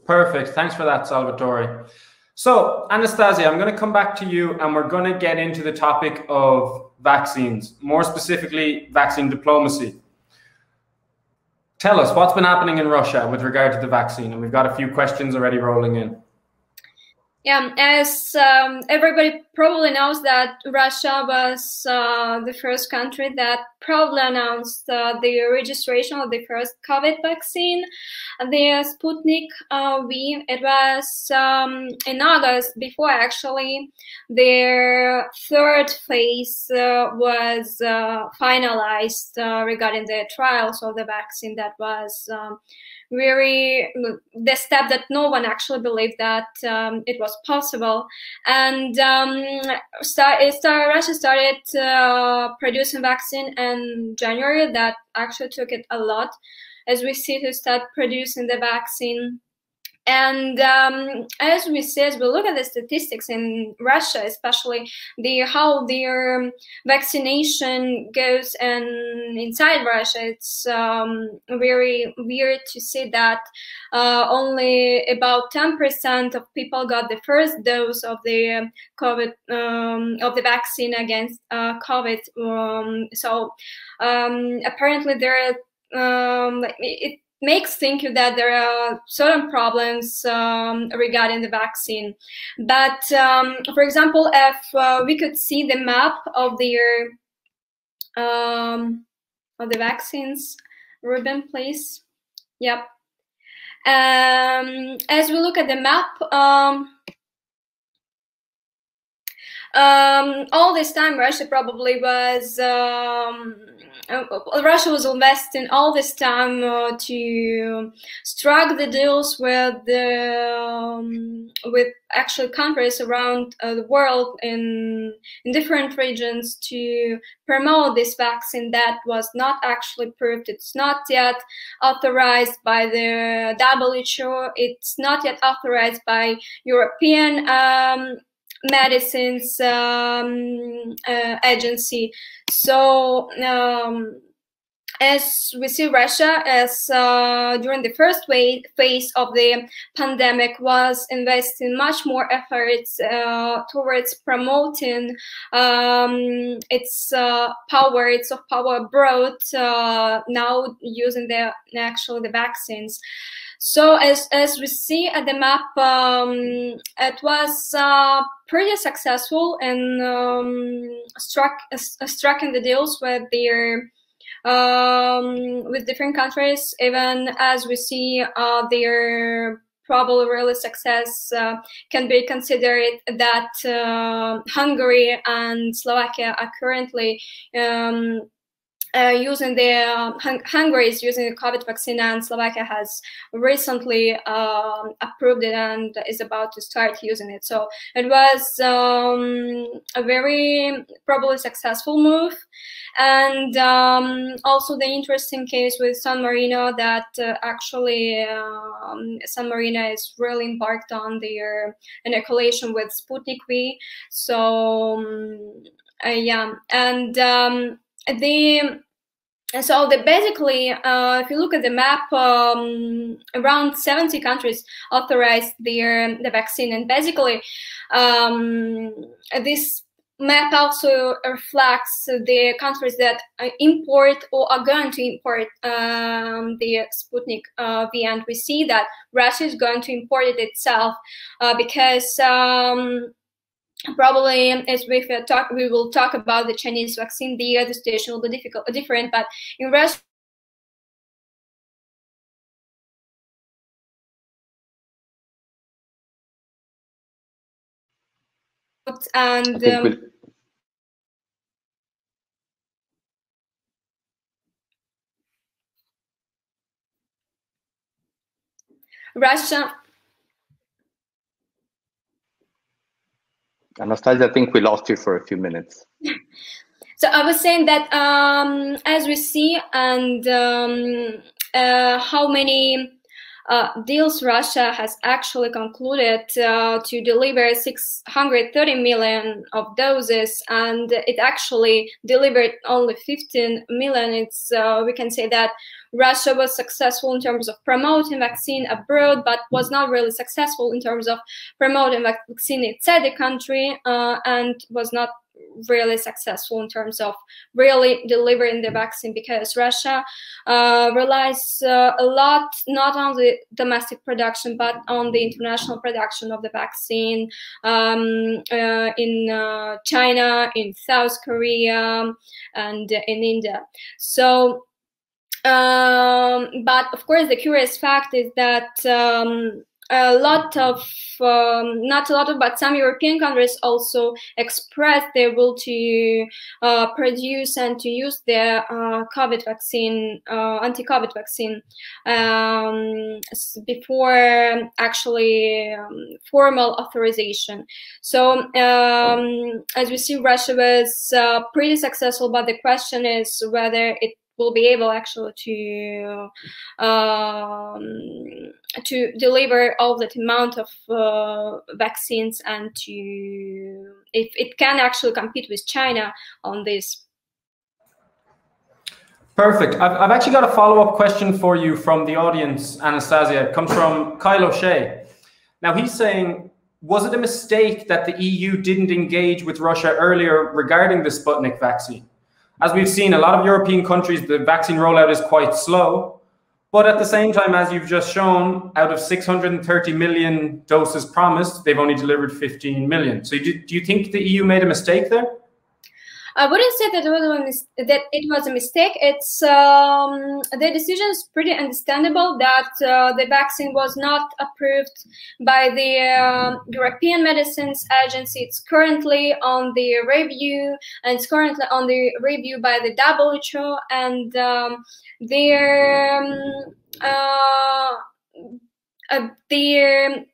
Perfect. Thanks for that, Salvatore. So, Anastasia, I'm going to come back to you, and we're going to get into the topic of vaccines, more specifically vaccine diplomacy. Tell us what's been happening in Russia with regard to the vaccine, and we've got a few questions already rolling in. Yeah, as everybody probably knows, that Russia was the first country that probably announced the registration of the first COVID vaccine, the Sputnik V. It was in August, before actually their third phase was finalized regarding the trials of the vaccine. That was really the step that no one actually believed that it was possible. And Russia started producing vaccine in January. That actually took it a lot, as we see, to start producing the vaccine. And as we look at the statistics in Russia, especially how their vaccination goes, and inside Russia, it's very weird to see that only about 10% of people got the first dose of the COVID of the vaccine against COVID. So apparently there are it makes think that there are certain problems regarding the vaccine. But for example, if we could see the map of the vaccines, Ruben, please. Yep. As we look at the map, all this time Russia probably was Russia was investing all this time to strike the deals with actual countries around the world in different regions to promote this vaccine that was not actually proved. It's not yet authorized by the WHO. It's not yet authorized by European medicines agency. So as we see, Russia, as during the first phase of the pandemic, was investing much more efforts towards promoting its power, its soft power abroad, now using the vaccines. So as we see at the map, it was pretty successful in striking the deals with their with different countries. Even as we see their probable real success can be considered that Hungary and Slovakia are currently using the Hungary is using the COVID vaccine, and Slovakia has recently approved it and is about to start using it. So it was a very probably successful move. And also the interesting case with San Marino that actually San Marino is really embarked on their inoculation with Sputnik V. So yeah, and basically, if you look at the map, around 70 countries authorized the vaccine, and basically this map also reflects the countries that import or are going to import the Sputnik V, and we see that Russia is going to import it itself because probably as we will talk about the Chinese vaccine, the other situation will be different, but in Russia, and Russia. Anastasia, I think we lost you for a few minutes. So I was saying that as we see, and how many deals Russia has actually concluded to deliver 630 million of doses, and it actually delivered only 15 million. It's we can say that Russia was successful in terms of promoting vaccine abroad, but was not really successful in terms of promoting vaccine inside the country, and was not really successful in terms of really delivering the vaccine, because Russia relies a lot not on the domestic production but on the international production of the vaccine in China, in South Korea, and in India. So but of course the curious fact is that a lot of, not a lot of, but some European countries also expressed their will to produce and to use their COVID vaccine, anti-COVID vaccine, before actually formal authorization. So as we see, Russia was pretty successful, but the question is whether it will be able actually to deliver all that amount of vaccines, and to if it can actually compete with China on this. Perfect. I've actually got a follow-up question for you from the audience, Anastasia. It comes from Kyle O'Shea. Now he's saying, was it a mistake that the EU didn't engage with Russia earlier regarding the Sputnik vaccine? As we've seen, a lot of European countries, the vaccine rollout is quite slow. But at the same time, as you've just shown, out of 630 million doses promised, they've only delivered 15 million. So do you think the EU made a mistake there? I wouldn't say that it was a mistake. It's the decision is pretty understandable that the vaccine was not approved by the European Medicines Agency. It's currently on the review, and it's currently on the review by the WHO, and the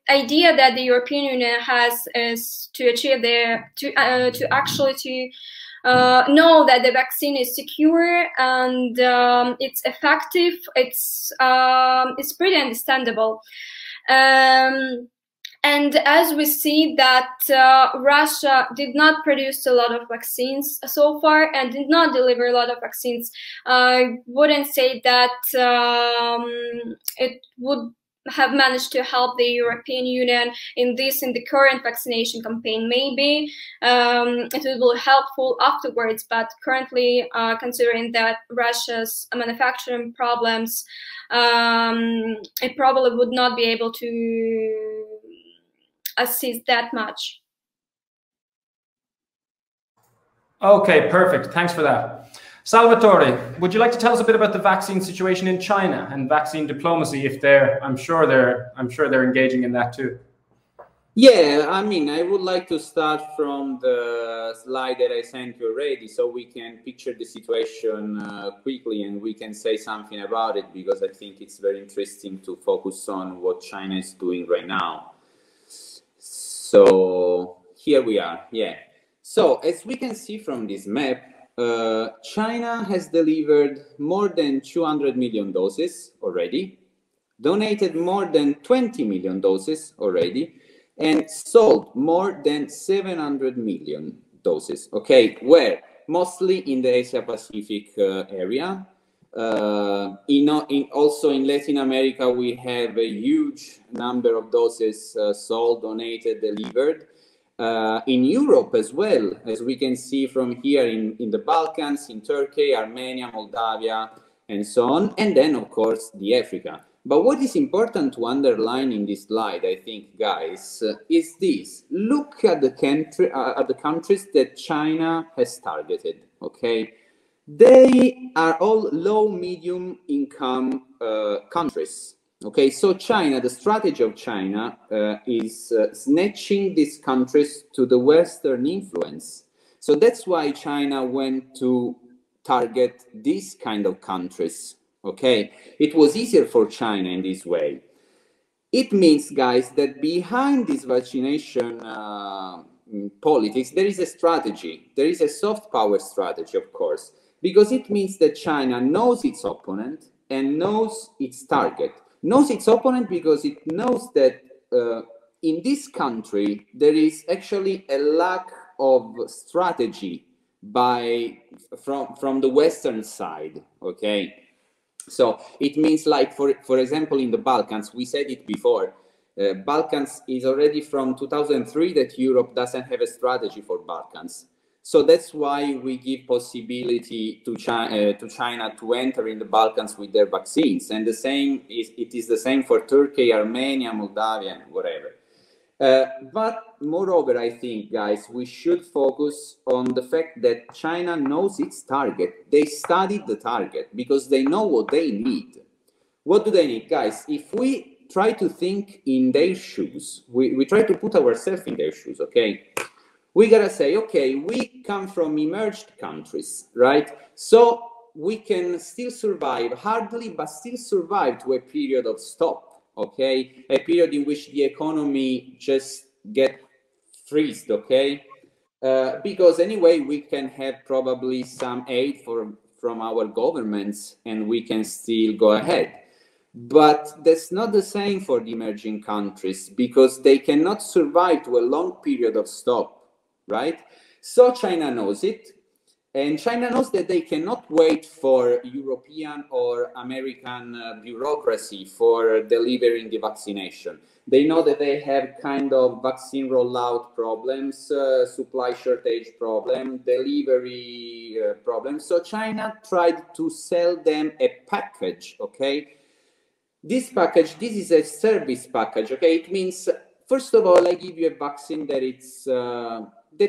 idea that the European Union has is to achieve know that the vaccine is secure and it's effective. It's pretty understandable. And as we see that Russia did not produce a lot of vaccines so far and did not deliver a lot of vaccines, I wouldn't say that it would have managed to help the European Union in the current vaccination campaign. Maybe it will be helpful afterwards, but currently, considering that Russia's manufacturing problems, it probably would not be able to assist that much. Okay, perfect. Thanks for that. Salvatore, would you like to tell us a bit about the vaccine situation in China and vaccine diplomacy? If I'm sure they're engaging in that too. Yeah, I mean, I would like to start from the slide that I sent you already, so we can picture the situation quickly and we can say something about it, because I think it's very interesting to focus on what China is doing right now. So here we are, yeah. So as we can see from this map, China has delivered more than 200 million doses already, donated more than 20 million doses already, and sold more than 700 million doses, okay? Where? Mostly in the Asia-Pacific area. Also in Latin America, we have a huge number of doses sold, donated, delivered. In Europe as well, as we can see from here in the Balkans, in Turkey, Armenia, Moldavia, and so on. And then, of course, the Africa. But what is important to underline in this slide, I think, guys, is this. Look at the countries that China has targeted, okay? They are all low, medium income countries. Okay, so China, the strategy of China is snatching these countries to the Western influence. So that's why China went to target these kind of countries. Okay, it was easier for China in this way. It means, guys, that behind this vaccination politics, there is a strategy. There is a soft power strategy, of course, because it means that China knows its opponent and knows its target. Knows its opponent because it knows that in this country, there is actually a lack of strategy from the Western side, okay? So it means, like, for example, in the Balkans, we said it before, Balkans is already from 2003 that Europe doesn't have a strategy for Balkans. So that's why we give possibility to China to enter in the Balkans with their vaccines. And it is the same for Turkey, Armenia, Moldavia, and whatever. But moreover, I think, guys, we should focus on the fact that China knows its target. They studied the target because they know what they need. What do they need, guys? If we try to think in their shoes, we try to put ourselves in their shoes, okay? We gotta say, okay, we come from emerged countries, right? So we can still survive, hardly, but still survive to a period of stop, okay? A period in which the economy just get freezed, okay? Because anyway, we can have probably some aid from our governments and we can still go ahead. But that's not the same for the emerging countries because they cannot survive to a long period of stop. Right? So China knows it, and China knows that they cannot wait for European or American bureaucracy for delivering the vaccination. They know that they have kind of vaccine rollout problems, supply shortage problem, delivery problems. So China tried to sell them a package, okay? This package, this is a service package, okay? It means, first of all, I give you a vaccine that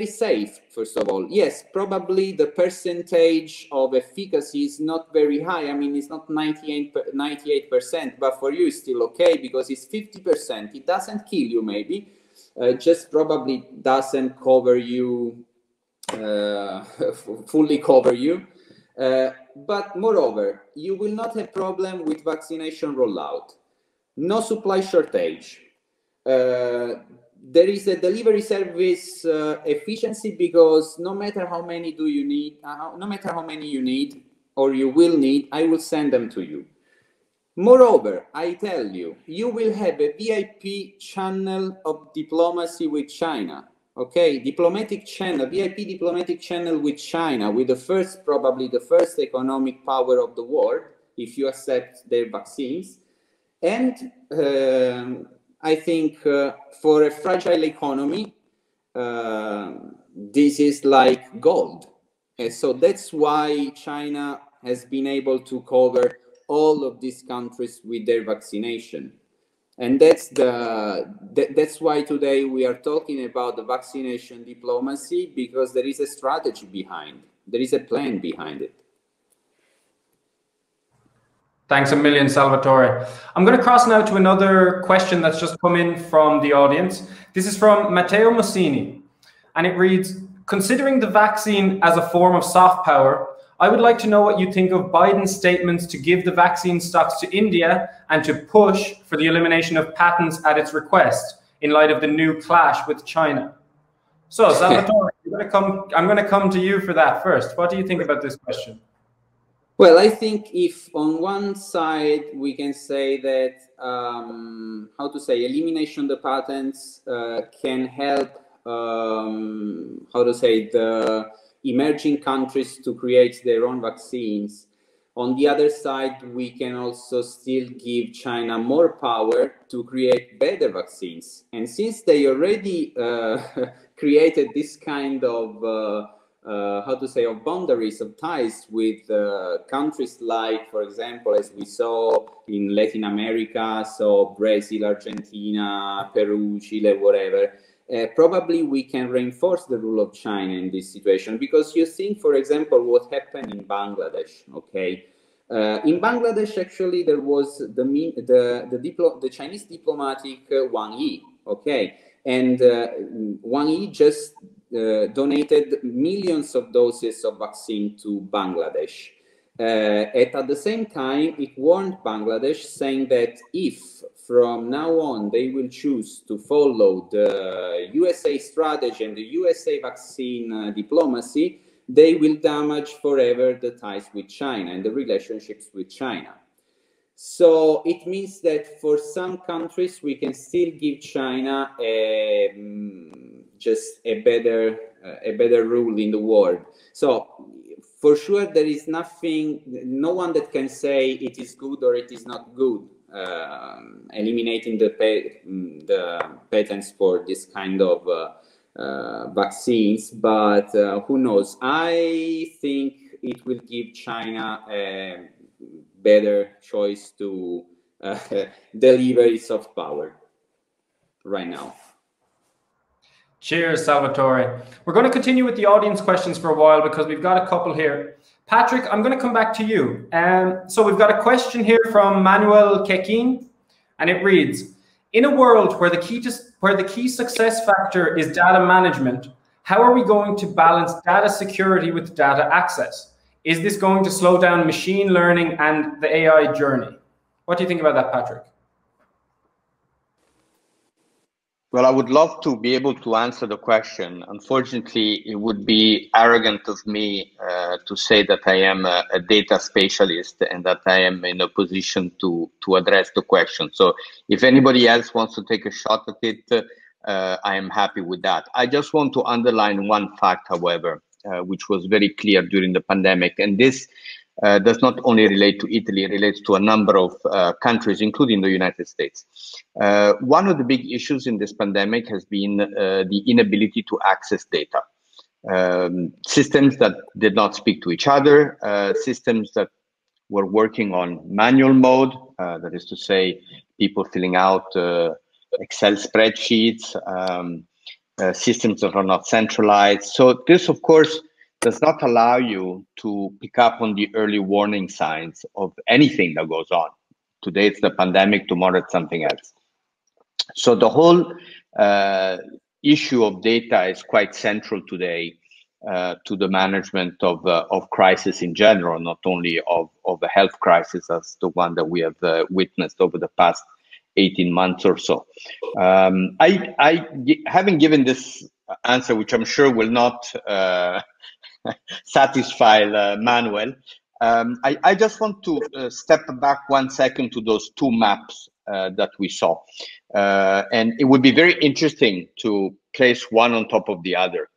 is safe, first of all. Yes, probably the percentage of efficacy is not very high. I mean, it's not 98%, but for you it's still okay because it's 50%. It doesn't kill you, maybe. Just probably doesn't cover you, fully cover you. But moreover, you will not have problem with vaccination rollout. No supply shortage. There is a delivery service efficiency because no matter how many you need or you will need, I will send them to you. Moreover, I tell you, you will have a VIP channel of diplomacy with China. Okay, diplomatic channel, VIP diplomatic channel with China, with probably the first economic power of the world, if you accept their vaccines. And I think for a fragile economy, this is like gold. And so that's why China has been able to cover all of these countries with their vaccination. And that's why today we are talking about the vaccination diplomacy, because there is a strategy behind, there is a plan behind it. Thanks a million, Salvatore. I'm going to cross now to another question that's just come in from the audience. This is from Matteo Mussini, and it reads, considering the vaccine as a form of soft power, I would like to know what you think of Biden's statements to give the vaccine stocks to India and to push for the elimination of patents at its request in light of the new clash with China. So, Salvatore, I'm going to come to you for that first. What do you think about this question? Well, I think if on one side we can say that, elimination of the patents can help, the emerging countries to create their own vaccines. On the other side, we can also still give China more power to create better vaccines. And since they already created this kind of of boundaries, of ties with countries like, for example, as we saw in Latin America, so Brazil, Argentina, Peru, Chile, whatever, probably we can reinforce the rule of China in this situation, because you think, for example, what happened in Bangladesh, okay? In Bangladesh, actually, there was the Chinese diplomatic Wang Yi, okay? And Wang Yi just donated millions of doses of vaccine to Bangladesh. At the same time, it warned Bangladesh, saying that if from now on they will choose to follow the USA strategy and the USA vaccine diplomacy, they will damage forever the ties with China and the relationships with China. So it means that for some countries we can still give China just a better rule in the world. So for sure there is no one that can say it is good or it is not good, eliminating the patents for this kind of vaccines, but who knows? I think it will give China a better choice to deliver its soft power right now. Cheers, Salvatore. We're going to continue with the audience questions for a while because we've got a couple here. Patrick, I'm going to come back to you. So we've got a question here from Manuel Kekin, and it reads, in a world where the key success factor is data management, how are we going to balance data security with data access? Is this going to slow down machine learning and the AI journey? What do you think about that, Patrick? Well, I would love to be able to answer the question. Unfortunately, it would be arrogant of me to say that I am a data specialist and that I am in a position to address the question. So if anybody else wants to take a shot at it, I am happy with that. I just want to underline one fact, however, which was very clear during the pandemic. And this does not only relate to Italy, it relates to a number of countries, including the United States. One of the big issues in this pandemic has been the inability to access data. Systems that did not speak to each other, systems that were working on manual mode, that is to say, people filling out Excel spreadsheets, systems that are not centralized. So this, of course, does not allow you to pick up on the early warning signs of anything that goes on. Today it's the pandemic, tomorrow it's something else. So the whole issue of data is quite central today to the management of crisis in general, not only of a health crisis as the one that we have witnessed over the past 18 months or so. Having given this answer, which I'm sure will not satisfy Manuel, I just want to step back 1 second to those two maps that we saw. And it would be very interesting to place one on top of the other,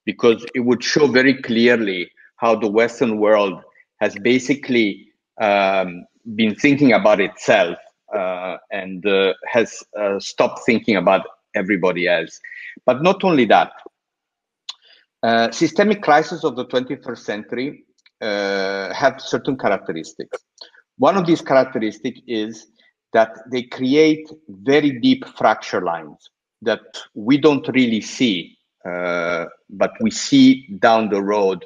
because it would show very clearly how the Western world has basically been thinking about itself and has stopped thinking about everybody else. But not only that, systemic crises of the 21st century have certain characteristics. One of these characteristics is that they create very deep fracture lines that we don't really see, but we see down the road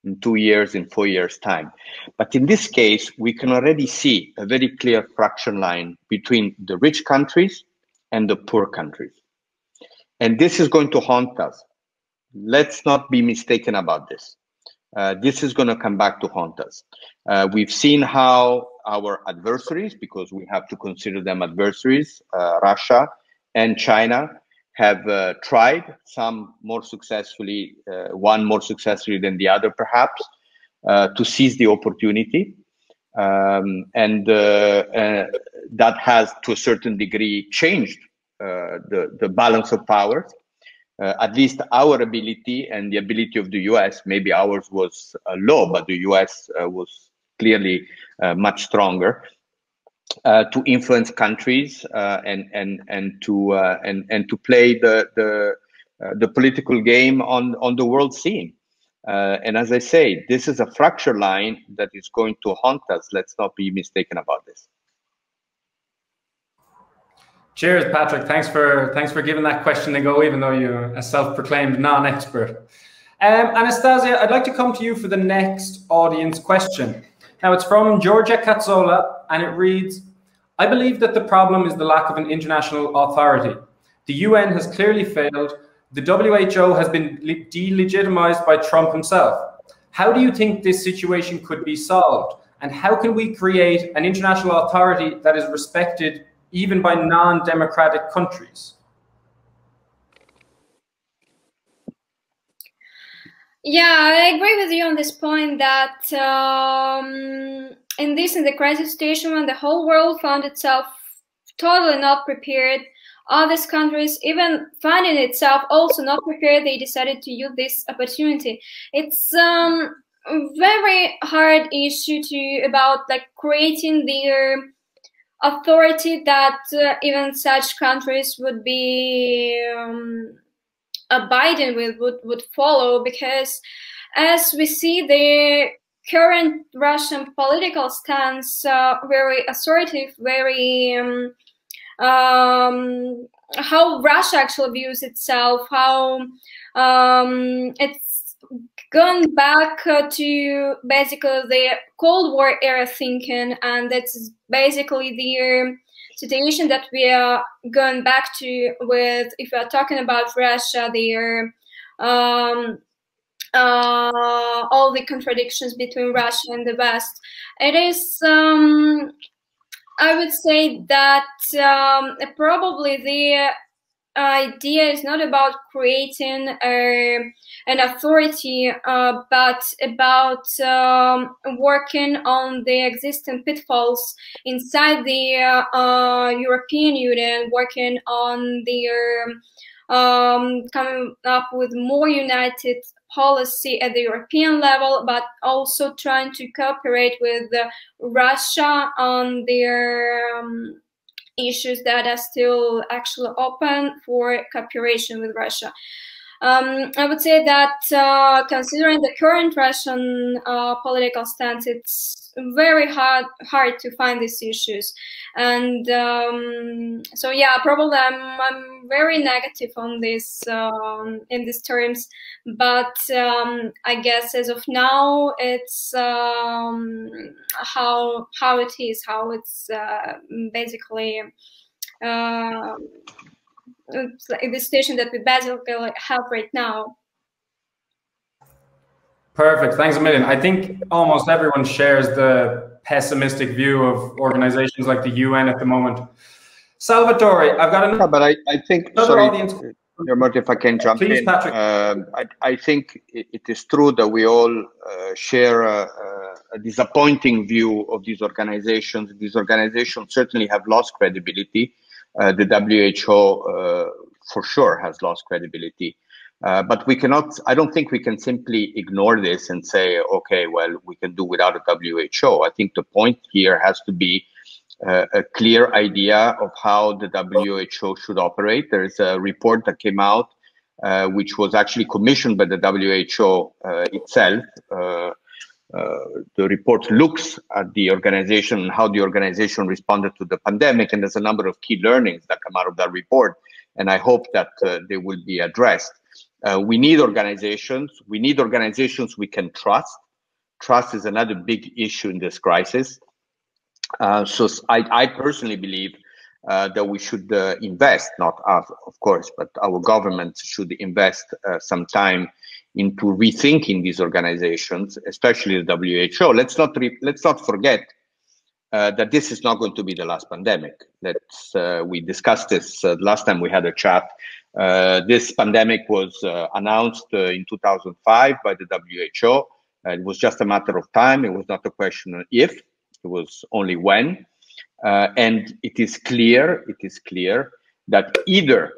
in 2 years, in 4 years' time. But in this case, we can already see a very clear fraction line between the rich countries and the poor countries. And this is going to haunt us. Let's not be mistaken about this. This is going to come back to haunt us. We've seen how our adversaries, because we have to consider them adversaries, Russia and China, have tried, some more successfully, one more successfully than the other, perhaps, to seize the opportunity. And that has, to a certain degree, changed the balance of powers. At least our ability and the ability of the US, maybe ours was low, but the US was clearly much stronger. To influence countries and to play the political game on the world scene. And as I say, this is a fracture line that is going to haunt us. Let's not be mistaken about this. Cheers, Patrick. Thanks for giving that question a go, even though you're a self-proclaimed non-expert. Anastasia, I'd like to come to you for the next audience question. Now, it's from Georgia Cazzola, and it reads, I believe that the problem is the lack of an international authority. The UN has clearly failed. The WHO has been delegitimized by Trump himself. How do you think this situation could be solved? And how can we create an international authority that is respected even by non-democratic countries? Yeah, I agree with you on this point that in the crisis situation, when the whole world found itself totally not prepared, all these countries, even finding itself also not prepared, they decided to use this opportunity. It's a very hard issue about creating their authority that even such countries would be abiding with, would follow, because as we see the current Russian political stance, very assertive, very how Russia actually views itself, how it's gone back to basically the Cold War era thinking, and that's basically the situation that we are going back to with, if we are talking about Russia, their all the contradictions between Russia and the West. It is, I would say that probably the idea is not about creating an authority, but about working on the existing pitfalls inside the European Union, working on their coming up with more united policy at the European level, but also trying to cooperate with Russia on their issues that are still actually open for cooperation with Russia. I would say that considering the current Russian political stance, it's very hard to find these issues, and so yeah, probably I'm very negative on this in these terms, but I guess as of now it's how it is, how it's basically it's like the situation that we basically have right now. Perfect. Thanks a million. I think almost everyone shares the pessimistic view of organizations like the UN at the moment. Salvatore, I've got another. Yeah, but I think, sorry, if I can jump Please, in. Patrick. I think it is true that we all share a disappointing view of these organizations. These organizations certainly have lost credibility. The WHO for sure has lost credibility. But we cannot, I don't think we can simply ignore this and say, okay, well, we can do without a WHO. I think the point here has to be a clear idea of how the WHO should operate. There is a report that came out, which was actually commissioned by the WHO itself. The report looks at the organization and how the organization responded to the pandemic, and there's a number of key learnings that come out of that report, and I hope that they will be addressed. We need organizations. We need organizations we can trust. Trust is another big issue in this crisis. So I personally believe that we should invest, not us, of course, but our governments should invest some time into rethinking these organizations, especially the WHO. Let's not forget that this is not going to be the last pandemic. We discussed this last time we had a chat. This pandemic was announced in 2005 by the WHO. It was just a matter of time. It was not a question of if, it was only when. And it is clear that either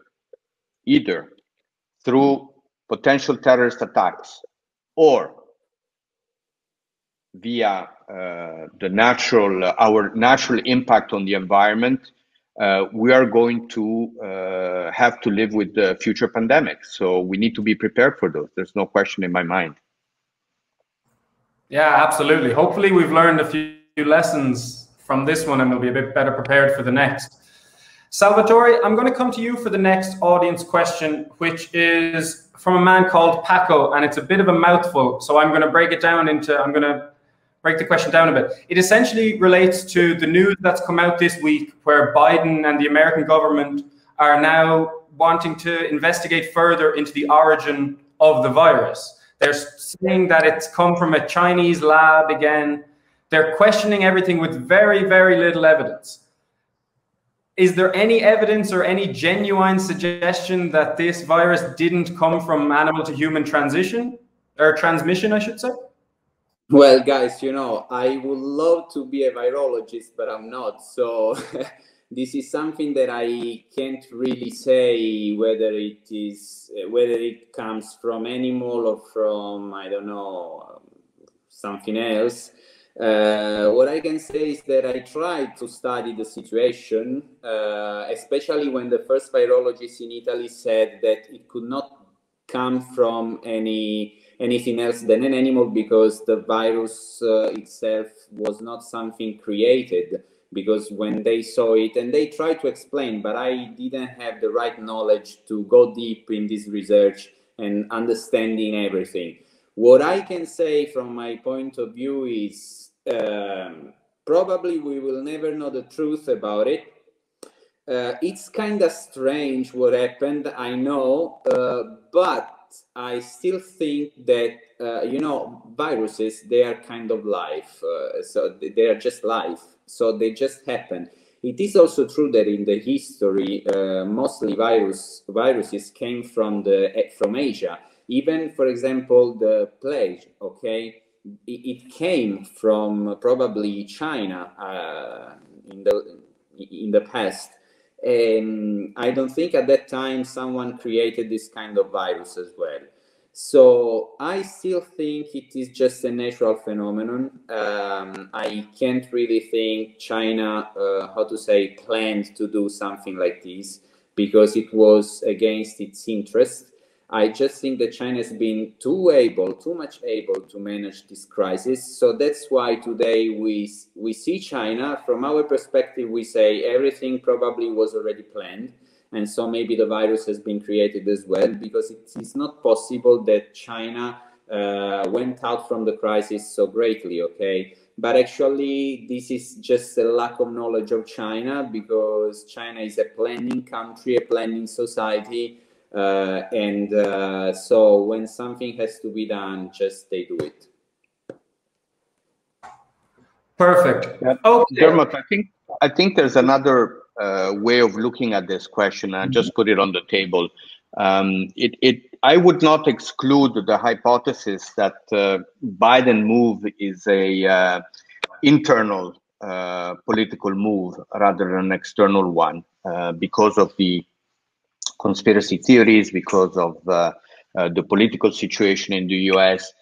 through potential terrorist attacks or via our natural impact on the environment, we are going to have to live with the future pandemics. So we need to be prepared for those. There's no question in my mind. Yeah, absolutely. Hopefully we've learned a few lessons from this one and we'll be a bit better prepared for the next. Salvatore, I'm going to come to you for the next audience question, which is from a man called Paco, and it's a bit of a mouthful. So I'm going to break the question down a bit. It essentially relates to the news that's come out this week where Biden and the American government are now wanting to investigate further into the origin of the virus. They're saying that it's come from a Chinese lab again. They're questioning everything with very, very little evidence. Is there any evidence or any genuine suggestion that this virus didn't come from animal to human transmission, I should say? Well, guys, you know, I would love to be a virologist, but I'm not. So this is something that I can't really say whether it comes from animal or from, I don't know, something else. What I can say is that I tried to study the situation, especially when the first virologist in Italy said that it could not come from anything else than an animal, because the virus itself was not something created. Because when they saw it, and they tried to explain, but I didn't have the right knowledge to go deep in this research and understanding everything. What I can say from my point of view is probably we will never know the truth about it. It's kind of strange what happened, I know, but I still think that, you know, viruses, they are kind of life. So they are just life. So they just happen. It is also true that in the history, mostly viruses came from Asia. Even, for example, the plague, okay, it came from probably China in the past. And I don't think at that time someone created this kind of virus as well. So I still think it is just a natural phenomenon. I can't really think China, planned to do something like this, because it was against its interest. I just think that China has been too much able to manage this crisis. So that's why today we see China, from our perspective, we say everything probably was already planned. And so maybe the virus has been created as well, because it's not possible that China went out from the crisis so greatly, okay? But actually, this is just a lack of knowledge of China, because China is a planning country, a planning society. So when something has to be done, just they do it. Perfect. Okay. Dermot, I think there's another way of looking at this question. I just put it on the table. I would not exclude the hypothesis that Biden move is a internal political move rather than an external one, because of the conspiracy theories, because of the political situation in the US.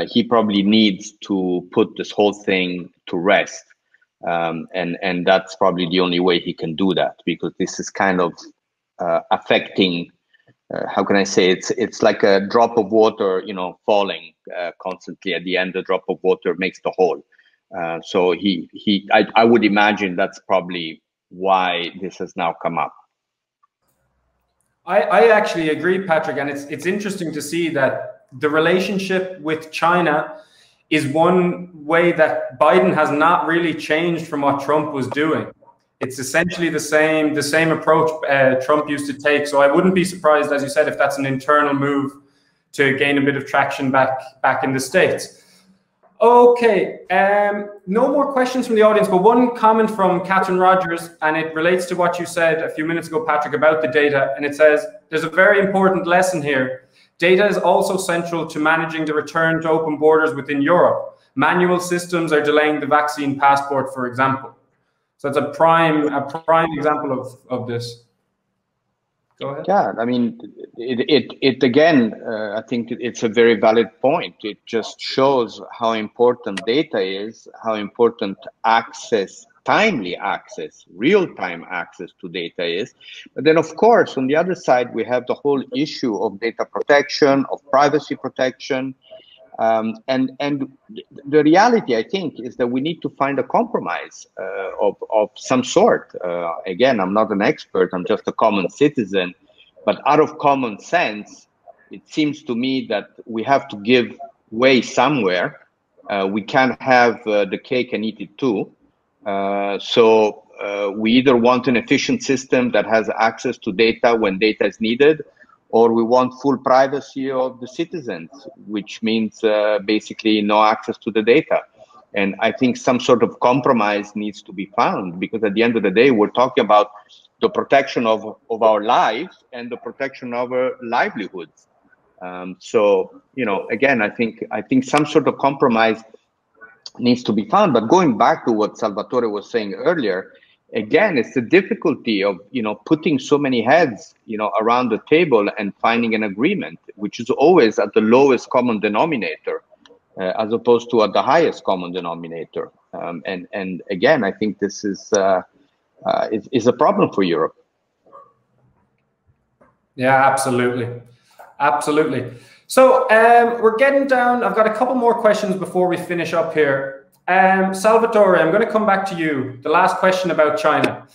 He probably needs to put this whole thing to rest. And that's probably the only way he can do that, because this is kind of affecting, how can I say, it's like a drop of water, you know, falling constantly. At the end, the drop of water makes the hole. So I would imagine that's probably why this has now come up. I actually agree, Patrick, and it's interesting to see that the relationship with China is one way that Biden has not really changed from what Trump was doing. It's essentially the same approach Trump used to take. So I wouldn't be surprised, as you said, if that's an internal move to gain a bit of traction back in the States. Okay, no more questions from the audience, but one comment from Catherine Rogers, and it relates to what you said a few minutes ago, Patrick, about the data. And it says, there's a very important lesson here. Data is also central to managing the return to open borders within Europe. Manual systems are delaying the vaccine passport, for example. So it's a prime example of this. Go ahead. Yeah, I mean, it again, I think it's a very valid point. It just shows how important data is, how important access, timely access, real-time access to data is. But then, of course, on the other side, we have the whole issue of data protection, of privacy protection. And the reality, I think, is that we need to find a compromise of some sort. Again, I'm not an expert, I'm just a common citizen, but out of common sense, it seems to me that we have to give way somewhere. We can't have the cake and eat it too. So we either want an efficient system that has access to data when data is needed, or we want full privacy of the citizens, which means basically no access to the data. And I think some sort of compromise needs to be found, because at the end of the day, we're talking about the protection of our lives and the protection of our livelihoods. So, you know, again, I think some sort of compromise needs to be found. But going back to what Salvatore was saying earlier, again, it's the difficulty of, you know, putting so many heads, you know, around the table and finding an agreement, which is always at the lowest common denominator, as opposed to at the highest common denominator. And again, I think this is a problem for Europe. Yeah, absolutely. Absolutely. So we're getting down. I've got a couple more questions before we finish up here. Salvatore, I'm going to come back to you. The last question about China.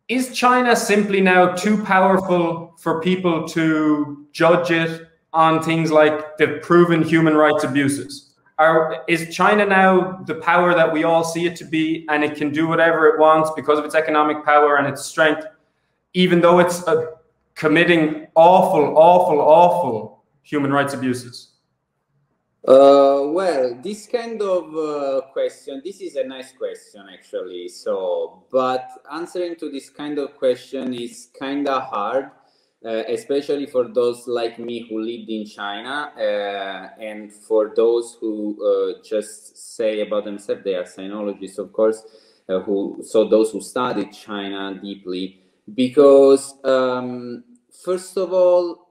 Is China simply now too powerful for people to judge it on things like the proven human rights abuses? Is China now the power that we all see it to be, and it can do whatever it wants because of its economic power and its strength, even though it's committing awful human rights abuses? Well, this kind of question, this is a nice question, actually. So, but answering to this kind of question is kind of hard, especially for those like me who lived in China, and for those who just say about themselves, they are sinologists, of course, so those who studied China deeply, because first of all,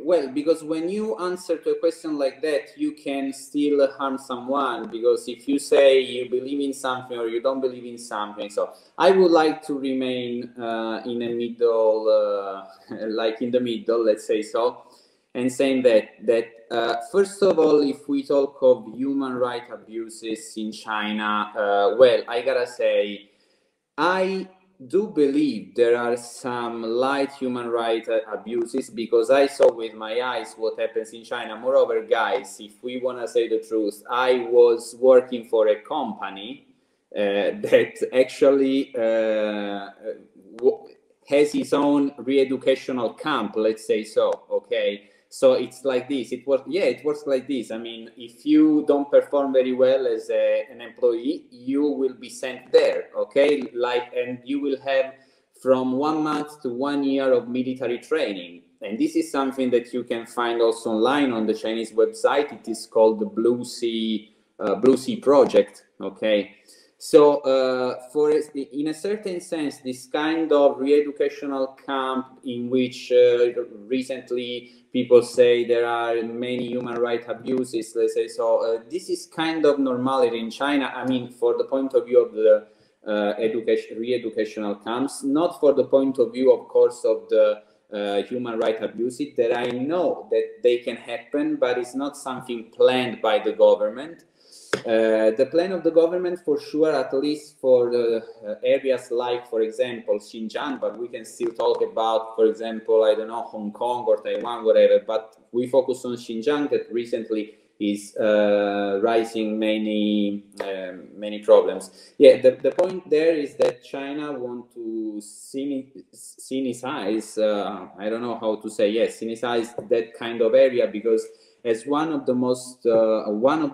well, because when you answer to a question like that, you can still harm someone, because if you say you believe in something or you don't believe in something. So I would like to remain in a middle, like in the middle, let's say so, and saying that first of all, if we talk of human rights abuses in China, well, I gotta say, I do believe there are some light human rights abuses, because I saw with my eyes what happens in China. Moreover, guys, if we want to say the truth, I was working for a company that actually has its own re-educational camp, let's say so, okay? So it's like this. It works like this. I mean, if you don't perform very well as an employee, you will be sent there, okay? And you will have from 1 month to 1 year of military training. And this is something that you can find also online on the Chinese website. It is called the Blue Sea Project, okay? So in a certain sense, this kind of re-educational camp in which recently people say there are many human rights abuses, let's say so, this is kind of normality in China. I mean, for the point of view of the re-educational camps, not for the point of view, of course, of the human rights abuses that I know that they can happen, but it's not something planned by the government. The plan of the government, for sure, at least for the areas like, for example, Xinjiang, but we can still talk about, for example, I don't know, Hong Kong or Taiwan, whatever, but we focus on Xinjiang that recently is rising many problems. Yeah, the point there is that China want to sinicize, I don't know how to say, yes, sinicize that kind of area, because as one of the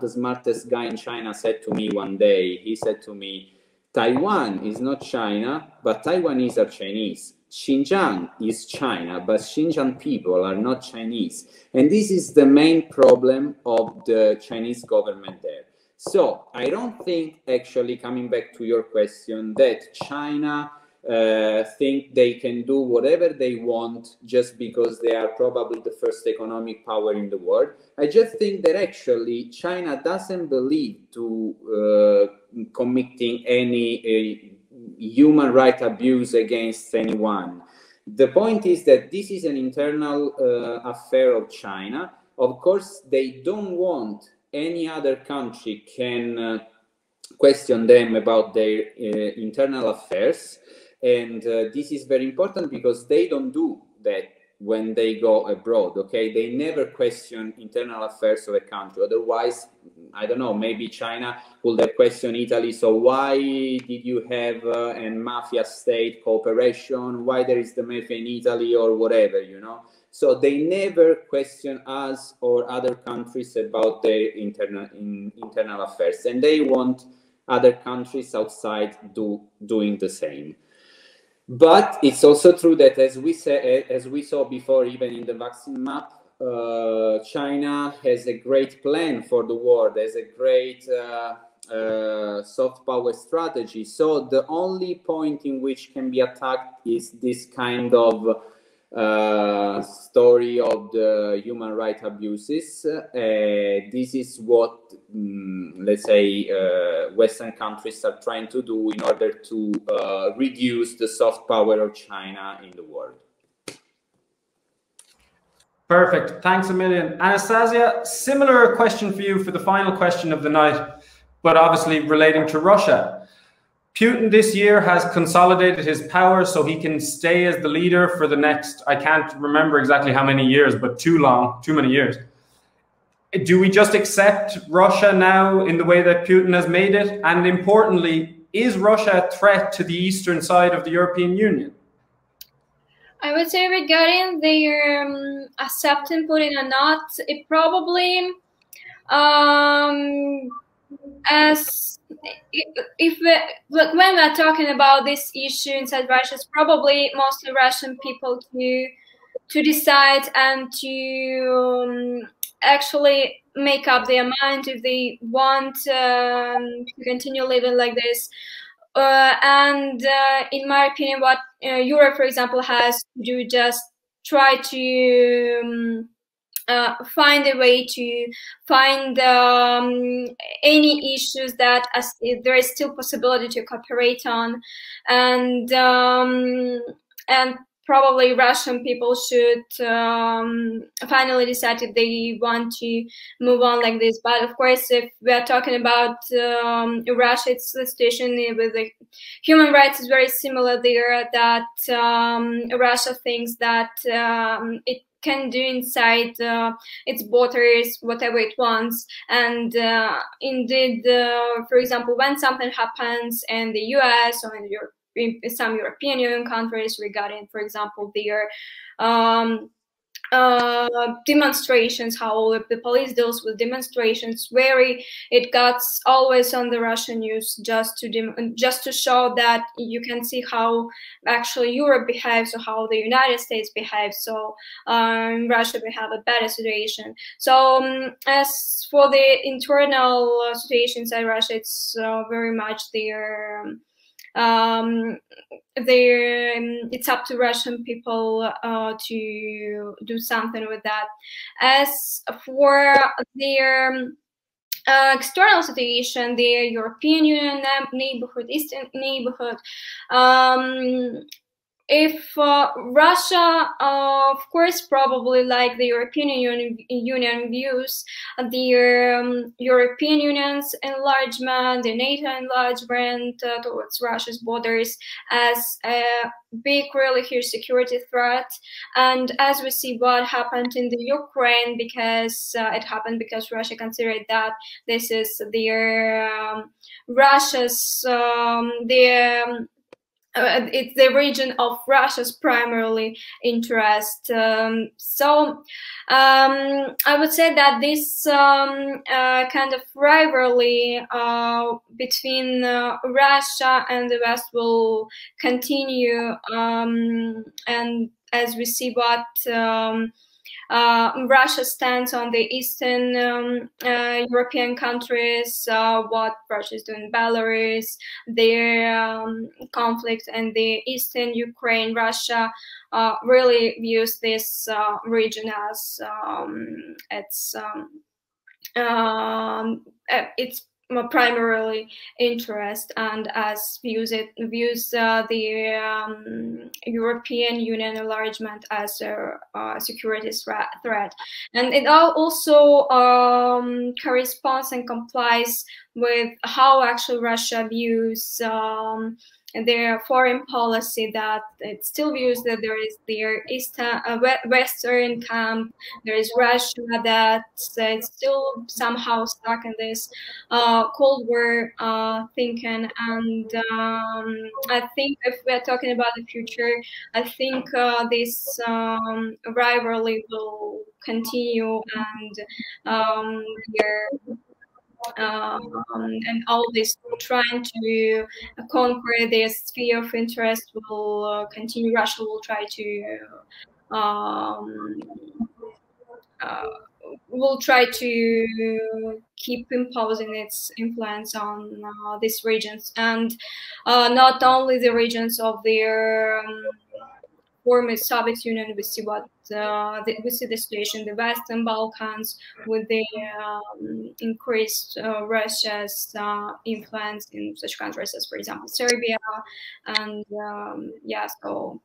smartest guy in China said to me one day, he said to me, Taiwan is not China, but Taiwanese are Chinese. Xinjiang is China, but Xinjiang people are not Chinese. And this is the main problem of the Chinese government there. So I don't think, actually, coming back to your question, that China think they can do whatever they want just because they are probably the first economic power in the world. I just think that actually China doesn't believe to committing any human rights abuse against anyone. The point is that this is an internal affair of China. Of course, they don't want any other country can question them about their internal affairs. And this is very important because they don't do that when they go abroad, okay? They never question internal affairs of a country. Otherwise, I don't know, maybe China would have questioned Italy. So why did you have a mafia state cooperation? Why there is the mafia in Italy or whatever, you know? So they never question us or other countries about their internal affairs. And they want other countries outside doing the same. But it's also true that, as we saw before, even in the vaccine map, China has a great plan for the world, has a great soft power strategy. So the only point in which can be attacked is this kind of story of the human rights abuses. This is what, let's say, Western countries are trying to do in order to reduce the soft power of China in the world. Perfect. Thanks a million. Anastasia, similar question for you for the final question of the night, but obviously relating to Russia. Putin this year has consolidated his power so he can stay as the leader for the next, I can't remember exactly how many years, but too many years. Do we just accept Russia now in the way that Putin has made it? And importantly, is Russia a threat to the eastern side of the European Union? I would say regarding their accepting Putin or not, it probably, as if when we're talking about this issue inside Russia, it's probably mostly Russian people to decide and to actually make up their mind if they want to continue living like this. And in my opinion, what Europe, for example, has to do, just try to find a way to find any issues that there is still possibility to cooperate on, and probably Russian people should finally decide if they want to move on like this. But of course, if we are talking about Russia, it's the situation with the human rights is very similar there, that Russia thinks that it can do inside its borders whatever it wants. And indeed, for example, when something happens in the US or in some European Union countries regarding, for example, their demonstrations, how the police deals with demonstrations, it got always on the Russian news just to show that you can see how actually Europe behaves or how the United States behaves. So in Russia we have a better situation. So as for the internal situation inside Russia, it's very much it's up to Russian people to do something with that. As for their external situation, their European Union neighborhood, Eastern neighborhood, if Russia, of course, probably like the European Union views the European Union's enlargement, the NATO enlargement towards Russia's borders as a big, really huge security threat. And as we see what happened in the Ukraine, because it happened because Russia considered that this is their Russia's it's the region of Russia's primarily interest. So I would say that this kind of rivalry between Russia and the West will continue, and as we see what Russia stands on the Eastern European countries, what Russia is doing in Belarus, their conflict in the Eastern Ukraine. Russia really views this region as its primarily interest, and as views the European Union enlargement as a security threat. And it also corresponds and complies with how actually Russia views their foreign policy, that it still views that there is their Western camp, there is Russia that it's still somehow stuck in this Cold War thinking. And I think if we're talking about the future, I think this rivalry will continue, and and all this trying to conquer this sphere of interest will continue. Russia will try to keep imposing its influence on these regions, and not only the regions of their former Soviet Union. We see we see the situation in the Western Balkans with the increased Russia's influence in such countries as, for example, Serbia, and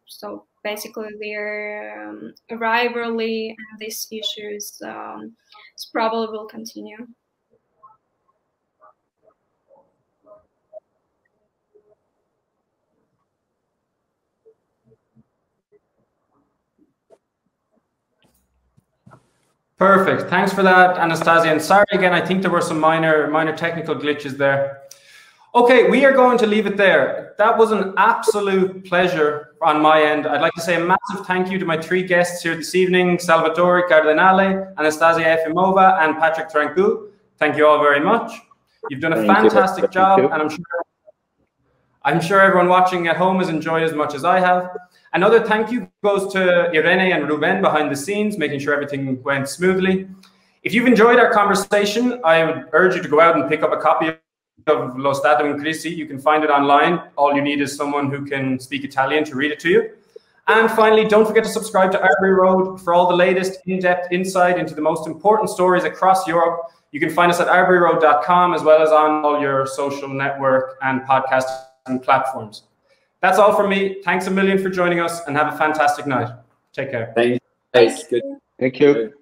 so basically their rivalry and these issues probably will continue. Perfect. Thanks for that, Anastasia. And sorry again, I think there were some minor technical glitches there. Okay, we are going to leave it there. That was an absolute pleasure on my end. I'd like to say a massive thank you to my three guests here this evening, Salvatore, Cardinale, Anastasia Efimova, and Patrick Trancu. Thank you all very much. You've done a fantastic job, and I'm sure everyone watching at home has enjoyed as much as I have. Another thank you goes to Irene and Ruben behind the scenes, making sure everything went smoothly. If you've enjoyed our conversation, I would urge you to go out and pick up a copy of Lo Stato in Crisi. You can find it online. All you need is someone who can speak Italian to read it to you. And finally, don't forget to subscribe to Arbury Road for all the latest in-depth insight into the most important stories across Europe. You can find us at arburyroad.com, as well as on all your social network and podcasting platforms. That's all from me. Thanks a million for joining us, and have a fantastic night. Take care. Thanks. Good. Thank you.